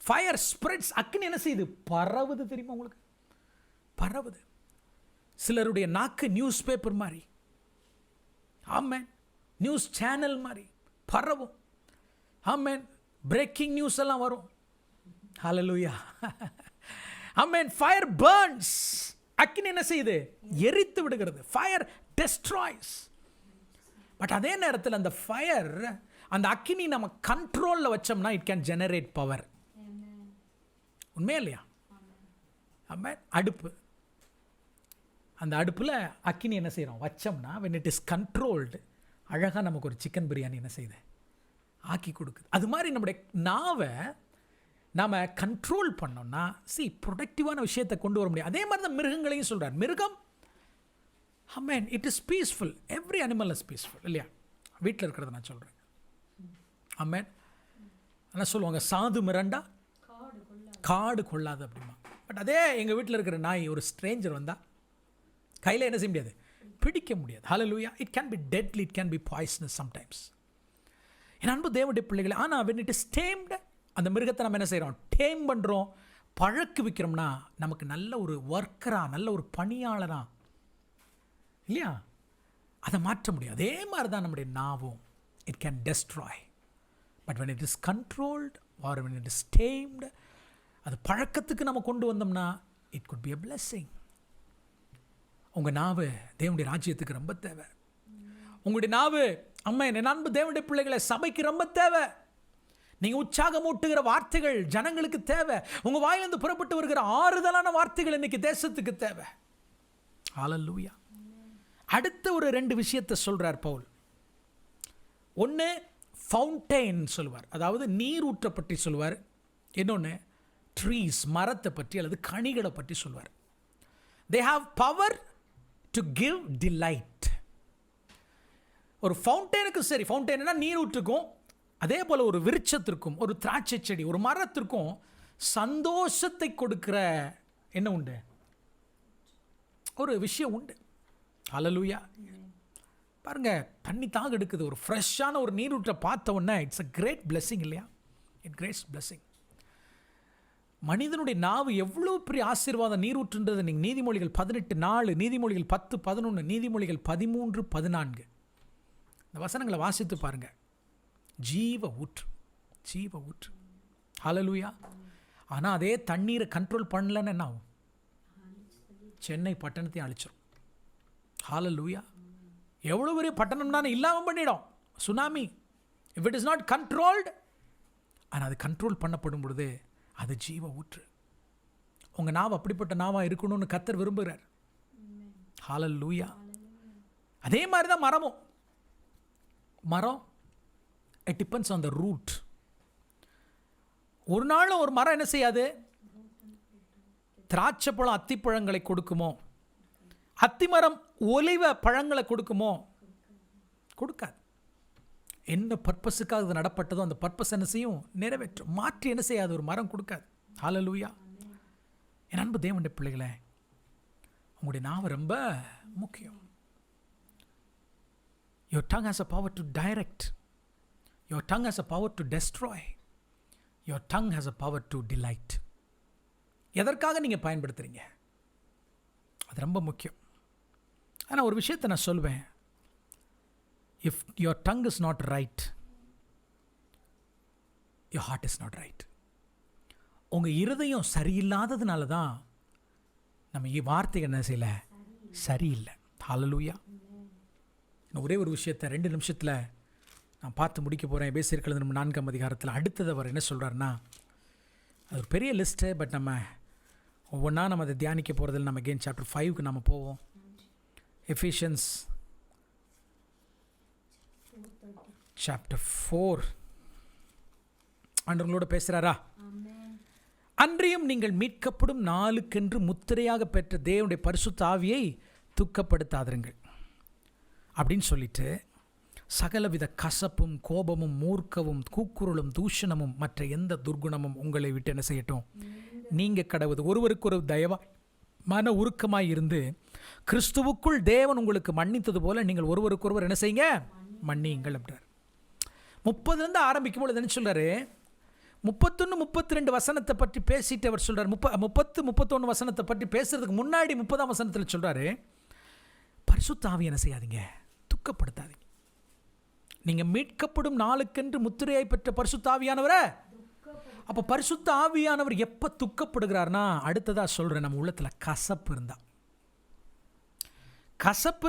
Fire spreads. அக்கினி என்ன செய்யுது? பரவுது. தெரியுமா உங்களுக்கு? பரவுது. சிலருடைய நாக்கு நியூஸ் பேப்பர் மாதிரி, ஆமென், நியூஸ் சேனல் மாதிரி பரவும். ஆமென். பிரேக்கிங் நியூஸ் எல்லாம் வரும். ஹல்லேலூயா. ஆமென். Fire burns. அக்கினி என்ன செய்யுது? எரித்து விடுகிறது. Fire destroys. பட் அதே நேரத்தில் அந்த ஃபயர், அந்த அக்கினி நம்ம கண்ட்ரோலில் வச்சோம்னா இட் கேன் ஜெனரேட் பவர். உண்மையா இல்லையா? ஆமென். அடுப்பு, அந்த அடுப்பில் அக்கினி என்ன செய்கிறோம்? வச்சோம்னா when it is controlled, அழகாக நமக்கு ஒரு சிக்கன் பிரியாணி என்ன செய்யுது? ஆக்கி கொடுக்குது. அது மாதிரி நம்முடைய நாவை நாம் கண்ட்ரோல் பண்ணோம்னா ப்ரொடக்டிவான விஷயத்தை கொண்டு வர முடியும். அதே மாதிரி தான் மிருகங்களையும் சொல்கிறார். மிருகம், ஆமென், it is peaceful. Every animal is peaceful இல்லையா? வீட்டில் இருக்கிறத நான் சொல்கிறேன். ஆமென். ஆனால் சொல்லுவாங்க, சாது மிரண்டா காடு கொள்ளாது அப்படிமா. பட் அதே எங்கள் வீட்டில் இருக்கிற நாய், ஒரு ஸ்ட்ரேஞ்சர் வந்தால் கையில் என்ன செய்ய முடியாது? பிடிக்க முடியாது. ஹல்லேலூயா. It can be deadly, it can be poisonous sometimes. என் அன்பு தேவனுடைய பிள்ளைகளை, ஆனால் when it is tamed, அந்த மிருகத்தை நம்ம என்ன செய்கிறோம்? டேம் பண்ணுறோம், பழக்கு வைக்கிறோம்னா நமக்கு நல்ல ஒரு ஒர்க்கராக, நல்ல ஒரு பணியாளராக இல்லையா? அதை மாற்ற முடியும். அதே மாதிரி தான் நம்முடைய நாவும். It can destroy. But when it is controlled or when it is tamed, அது பழக்கத்துக்கு நம்ம கொண்டு வந்தோம்னா it could be a blessing. உங்கள் நாவு தேவனுடைய ராஜ்யத்துக்கு ரொம்ப தேவை. உங்களுடைய நாவு, அம்மா, என் அன்பு தேவனுடைய பிள்ளைகளை, சபைக்கு ரொம்ப தேவை. நீங்கள் உற்சாகமூட்டுகிற வார்த்தைகள் ஜனங்களுக்கு தேவை. உங்கள் வாயிலிருந்து புறப்பட்டு வருகிற ஆறுதலான வார்த்தைகள் இன்னைக்கு தேசத்துக்கு தேவை. ஹல்லேலூயா. அடுத்த ஒரு 2 விஷயத்தை சொல்கிறார் பவுல். ஒன்று ஃபவுண்டைன் சொல்லுவார், அதாவது நீர் ஊற்ற பற்றி சொல்லுவார். இன்னொன்று ட்ரீஸ், மரத்தை பற்றி அல்லது கனிகளை பற்றி சொல்வார். They have power to give delight. ஒரு ஃபவுண்டைனுக்கு சரி, ஃபவுண்டைன்னா நீர் ஊற்றுக்கும், அதே போல் ஒரு விருட்சத்திற்கும், ஒரு திராட்சை செடி, ஒரு மரத்திற்கும் சந்தோஷத்தை கொடுக்கிற என்ன உண்டு? ஒரு விஷயம் உண்டு. ஹல்லேலூயா. பாருங்க, தண்ணி தாக எடுக்குது. ஒரு ஃப்ரெஷ்ஷான ஒரு நீரூற்றை பார்த்த உடனே இட்ஸ் அ கிரேட் பிளெஸிங் இல்லையா? It great blessing. மனிதனுடைய நாவு எவ்வளோ பெரிய ஆசீர்வாதம் நீரூற்றுன்றது நீங்கள் நீதிமொழிகள் 18:4, நீதிமொழிகள் 10:11, நீதிமொழிகள் 13:14 இந்த வசனங்களை வாசித்து பாருங்க. ஜீவ ஊற்று, ஜீவ ஊற்று. ஹல்லேலூயா. ஆனால் அதே தண்ணீரை கண்ட்ரோல் பண்ணலன்னு என்ன ஆகும்? சென்னை பட்டணத்தையும் அழிச்சிடும். ஹல்லேலூயா. எவ்வளோ பெரிய பட்டணம்னா இல்லாமல் பண்ணிடும். Tsunami. If it is not controlled, ஆனால் அது கண்ட்ரோல் பண்ணப்படும் பொழுது அது ஜீவ ஊற்று. உங்கள் நாவ் அப்படிப்பட்ட நாவாக இருக்கணும்னு கர்த்தர் விரும்புகிறார். ஹல்லேலூயா. அதே மாதிரி தான் மரமும். மரம், it depends on the root. ஒரு நாளும் ஒரு மரம் என்ன செய்யாது? திராட்சை பழம் அத்திப்பழங்களை கொடுக்குமோ? அத்திமரம் ஒலிவ பழங்களை கொடுக்குமோ? கொடுக்காது. என்ன பர்பஸுக்காக அது நடப்பட்டதோ அந்த பர்பஸ் என்ன செய்யும்? நிறைவேற்றும். மாற்றி என்ன செய்யாது? ஒரு மரம் கொடுக்காது. ஹல்லேலூயா. என் அன்பு தேவனுடைய பிள்ளைகளே, உங்களுடைய நாவு ரொம்ப முக்கியம். Your tongue has a power to direct. Your tongue has a power to destroy. Your tongue has a power to delight. எதற்காக நீங்கள் பயன்படுத்துகிறீங்க? அது ரொம்ப முக்கியம். ஆனால் ஒரு விஷயத்தை நான் சொல்வேன். If your tongue is not right, your heart is not right. உங்கள் இருதயம் சரியில்லாததுனால தான் நம்ம வார்த்தை என்ன செய்யல? சரியில்லை. ஹல்லேலூயா. ஒரே ஒரு விஷயத்தை 2 நிமிஷத்தில் நான் பார்த்து முடிக்க போகிறேன். எபேசியர் எழுதின 4ஆம் அதிகாரத்தில் அடுத்தது அவர் என்ன சொல்கிறாருன்னா, அது ஒரு பெரிய லிஸ்ட்டு. பட் நம்ம ஒவ்வொன்றா நம்ம அதை தியானிக்க போகிறதில் நம்ம அகெயின் சாப்டர் 5க்கு நம்ம போவோம். Ephesians chapter 4 ஆண்டவர்களோட பேசுகிறாரா? அன்றியும் நீங்கள் மீட்கப்படும் நாளுக்கென்று முத்திரையாக பெற்ற தேவனுடைய பரிசுத்த ஆவியை துக்கப்படுத்தாதிருங்கள் அப்படின்னு சொல்லிட்டு, சகலவித கசப்பும் கோபமும் மூர்க்கமும் கூக்குரலும் தூஷணமும் மற்ற எந்த துர்குணமும் உங்களை விட்டு என்ன செய்யட்டும்? நீங்க கடவுது. ஒருவருக்கு ஒரு தயவா மன உருக்கமாய் இருந்து கிறிஸ்துவுக்குள் தேவன் உங்களுக்கு மன்னித்தது போல நீங்கள் ஒருவருக்கொருவர் என்ன செய்யுங்க? மன்னியுங்கள் அப்படின்றார். 30 ஆரம்பிக்கும் பொழுது என்ன சொல்றாரு? 31, 32 வசனத்தை பற்றி பேசிட்டு அவர் சொல்றாரு. 30, 31 வசனத்தை பற்றி பேசுறதுக்கு முன்னாடி 30ஆம் வசனத்தில் சொல்றாரு, பரிசுத்த ஆவியை என்ன செய்யாதீங்க? துக்கப்படுத்தாதீங்க. நீங்க மீட்கப்படும் நாளுக்கென்று முத்திரையை பெற்ற பரிசுத்த ஆவியானவரை. அப்போ பரிசுத்த ஆவியானவர் எப்போ துக்கப்படுகிறார்னா, அடுத்ததா சொல்றேன், நம்ம உள்ளத்துல கசப்பு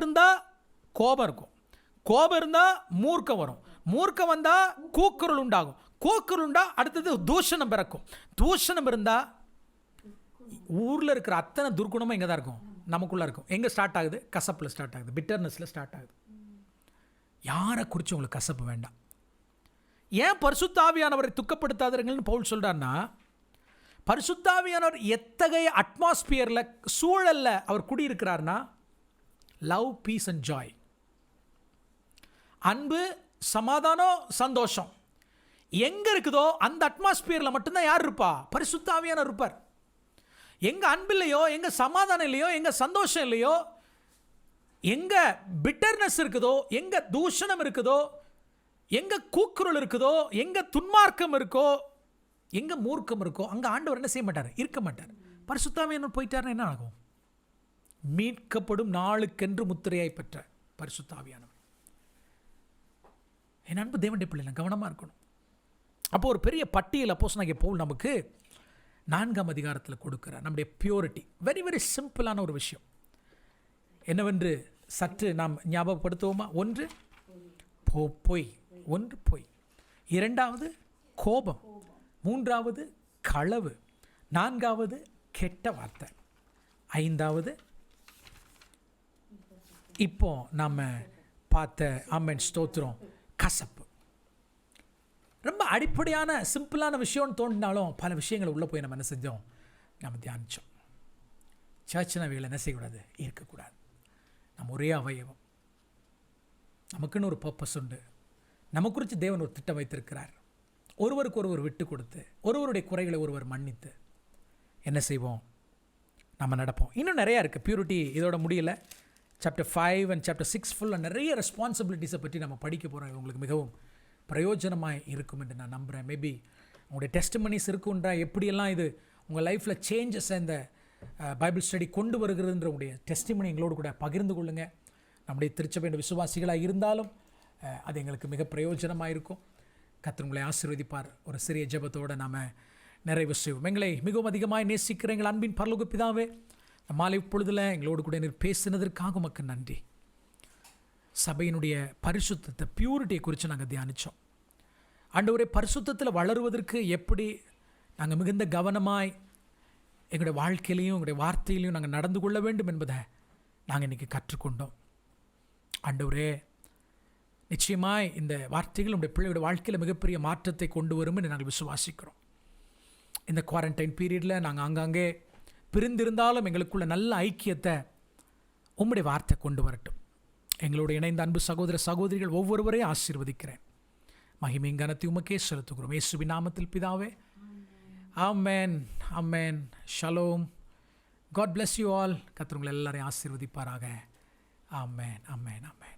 இருந்தா கோபம் இருக்கும். கோபம் இருந்தா மூர்க்கம் வரும். மூர்க்கம் வந்தா கூக்குரல் உண்டாகும். கூக்குரல் உண்டா அடுத்தது தூஷணம் பிறக்கும். தூஷணம் இருந்தா ஊர்ல இருக்கிற அத்தனை துர்குணமும் எங்கே தான் இருக்கும்? நமக்குள்ள இருக்கும். எங்கே ஸ்டார்ட் ஆகுது? கசப்பில் ஸ்டார்ட் ஆகுது. பிட்டர்னஸில் ஸ்டார்ட் ஆகுது. யாரை குறித்து உங்களுக்கு கசப்பு வேண்டாம். ஏன் பரிசுத்த ஆவியானவரை துக்கப்படுத்தாதீர்கள்னு பவுல் சொல்றாருன்னா, பரிசுத்த ஆவியானவர் எத்தகைய அட்மாஸ்பியரில் சூழலில் அவர் குடியிருக்கிறார்னா, லவ், பீஸ் அண்ட் ஜாய், அன்பு, சமாதானம், சந்தோஷம் எங்க இருக்குதோ அந்த அட்மாஸ்பியரில் மட்டும்தான் யார் இருப்பா? பரிசுத்த ஆவியானவர் இருப்பார். எங்க அன்பு இல்லையோ, எங்க சமாதானம் இல்லையோ, எங்க சந்தோஷம் இல்லையோ, எங்க பிட்டர்னஸ் இருக்குதோ, எங்க தூஷணம் இருக்குதோ, எங்க கூக்குரல் இருக்குதோ, எங்க துன்மார்க்கம் இருக்கோ, எங்க மூர்க்கம் இருக்கோ, அங்க ஆண்டவர் என்ன செய்ய மாட்டார்? இருக்க மாட்டார். பரிசுத்த ஆவியானவர் போயிட்டாருன்னா என்ன ஆகும்? மீட்கப்படும் நாளுக்கென்று முத்திரையாய் பெற்ற பரிசுத்த ஆவியானவர். என் அன்பு தேவனுடைய பிள்ளைகள் கவனமா இருக்கணும். அப்போ ஒரு பெரிய பட்டியல் அப்போஸ்தலனாகிய பவுல் நமக்கு 4ஆம் அதிகாரத்தில் கொடுக்கிறார். நம்முடைய பியூரிட்டி. வெரி வெரி சிம்பிளான ஒரு விஷயம் என்னவென்று சற்று நாம் ஞாபகப்படுத்துவோமா? 1 பொய், 1 பொய், 2வது கோபம், 3வது களவு, 4வது கெட்ட வார்த்தை, 5வது இப்போ நாம் பார்த்த ஆமென் ஸ்தோத்திரம் கசப்பு. ரொம்ப அடிப்படையான சிம்பிளான விஷயம்னு தோன்றினாலும் பல விஷயங்களை உள்ளே போய் நம்ம என்ன செஞ்சோம்? நம்ம தியானித்தோம். சர்ச்சில் அவைகளை என்ன செய்யக்கூடாது? இருக்கக்கூடாது. நம்ம ஒரே அவயவம். நமக்குன்னு ஒரு பர்பஸ் உண்டு. நம்ம குறித்து தேவன் ஒரு திட்டம் வைத்திருக்கிறார். ஒருவருக்கு ஒருவர் விட்டு கொடுத்து, ஒருவருடைய குறைகளை ஒருவர் மன்னித்து என்ன செய்வோம்? நம்ம நடப்போம். இன்னும் நிறையா இருக்குது. பியூரிட்டி இதோட முடியலை. சாப்டர் 5 அண்ட் சாப்டர் 6 ஃபுல்லாக நிறைய ரெஸ்பான்சிபிலிட்டிஸை பற்றி நம்ம படிக்க போகிறோம். உங்களுக்கு மிகவும் பிரயோஜனமாக இருக்கும் என்று நான் நம்புகிறேன். மேபி உங்களுடைய டெஸ்டிமனிஸ் இருக்குன்றா எப்படியெல்லாம் இது உங்கள் லைஃப்பில் சேஞ்சஸ் இந்த பைபிள் ஸ்டடி கொண்டு வருகிறதுன்ற உங்களுடைய டெஸ்டிமனி எங்களோடு கூட பகிர்ந்து கொள்ளுங்கள். நம்முடைய திருச்சபையின் விசுவாசிகளாக இருந்தாலும் அது எங்களுக்கு மிக பிரயோஜனமாக இருக்கும். கர்த்தர் உங்களை ஆசீர்வதிப்பார். ஒரு சிறிய ஜெபத்தோடு நாம் நிறைவு செய்வோம். எங்களை மிகவும் அதிகமாக நேசிக்கிற எங்கள் அன்பின் பரலோக பிதாவே, மாலை பொழுதில் எங்களோடு கூட நீர் பேசினதற்காக உமக்கு நன்றி. சபையினுடைய பரிசுத்தத்தை, பியூரிட்டியை குறித்து நாங்கள் தியானித்தோம். ஆண்டவரே, பரிசுத்தத்தில் வளருவதற்கு எப்படி நாங்கள் மிகுந்த கவனமாய் எங்களுடைய வாழ்க்கையிலையும் எங்களுடைய வார்த்தையிலையும் நாங்கள் நடந்து கொள்ள வேண்டும் என்பதை நாங்கள் இன்றைக்கி கற்றுக்கொண்டோம். ஆண்டவரே, நிச்சயமாய் இந்த வார்த்தைகள் நம்முடைய பிள்ளைகளுடைய வாழ்க்கையில் மிகப்பெரிய மாற்றத்தை கொண்டு வரும் என்று நாங்கள் விசுவாசிக்கிறோம். இந்த குவாரண்டைன் பீரியடில் நாங்கள் ஆங்காங்கே பிரிந்திருந்தாலும் எங்களுக்குள்ள நல்ல ஐக்கியத்தை உம்முடைய வார்த்தை கொண்டு வரட்டும். எங்களோடு இணைந்த அன்பு சகோதர சகோதரிகள் ஒவ்வொருவரையும் ஆசீர்வதிக்கிறேன். மகிமையும் கனத்தையும் உமக்கே செலுத்துகிறோம் இயேசுவின் நாமத்தில் பிதாவே. ஆமென், ஆமென். ஷலோம். God bless you all. கர்த்தர் உங்களை எல்லாரையும் ஆசீர்வதிப்பாராக. ஆமென், ஆமென், ஆமென்.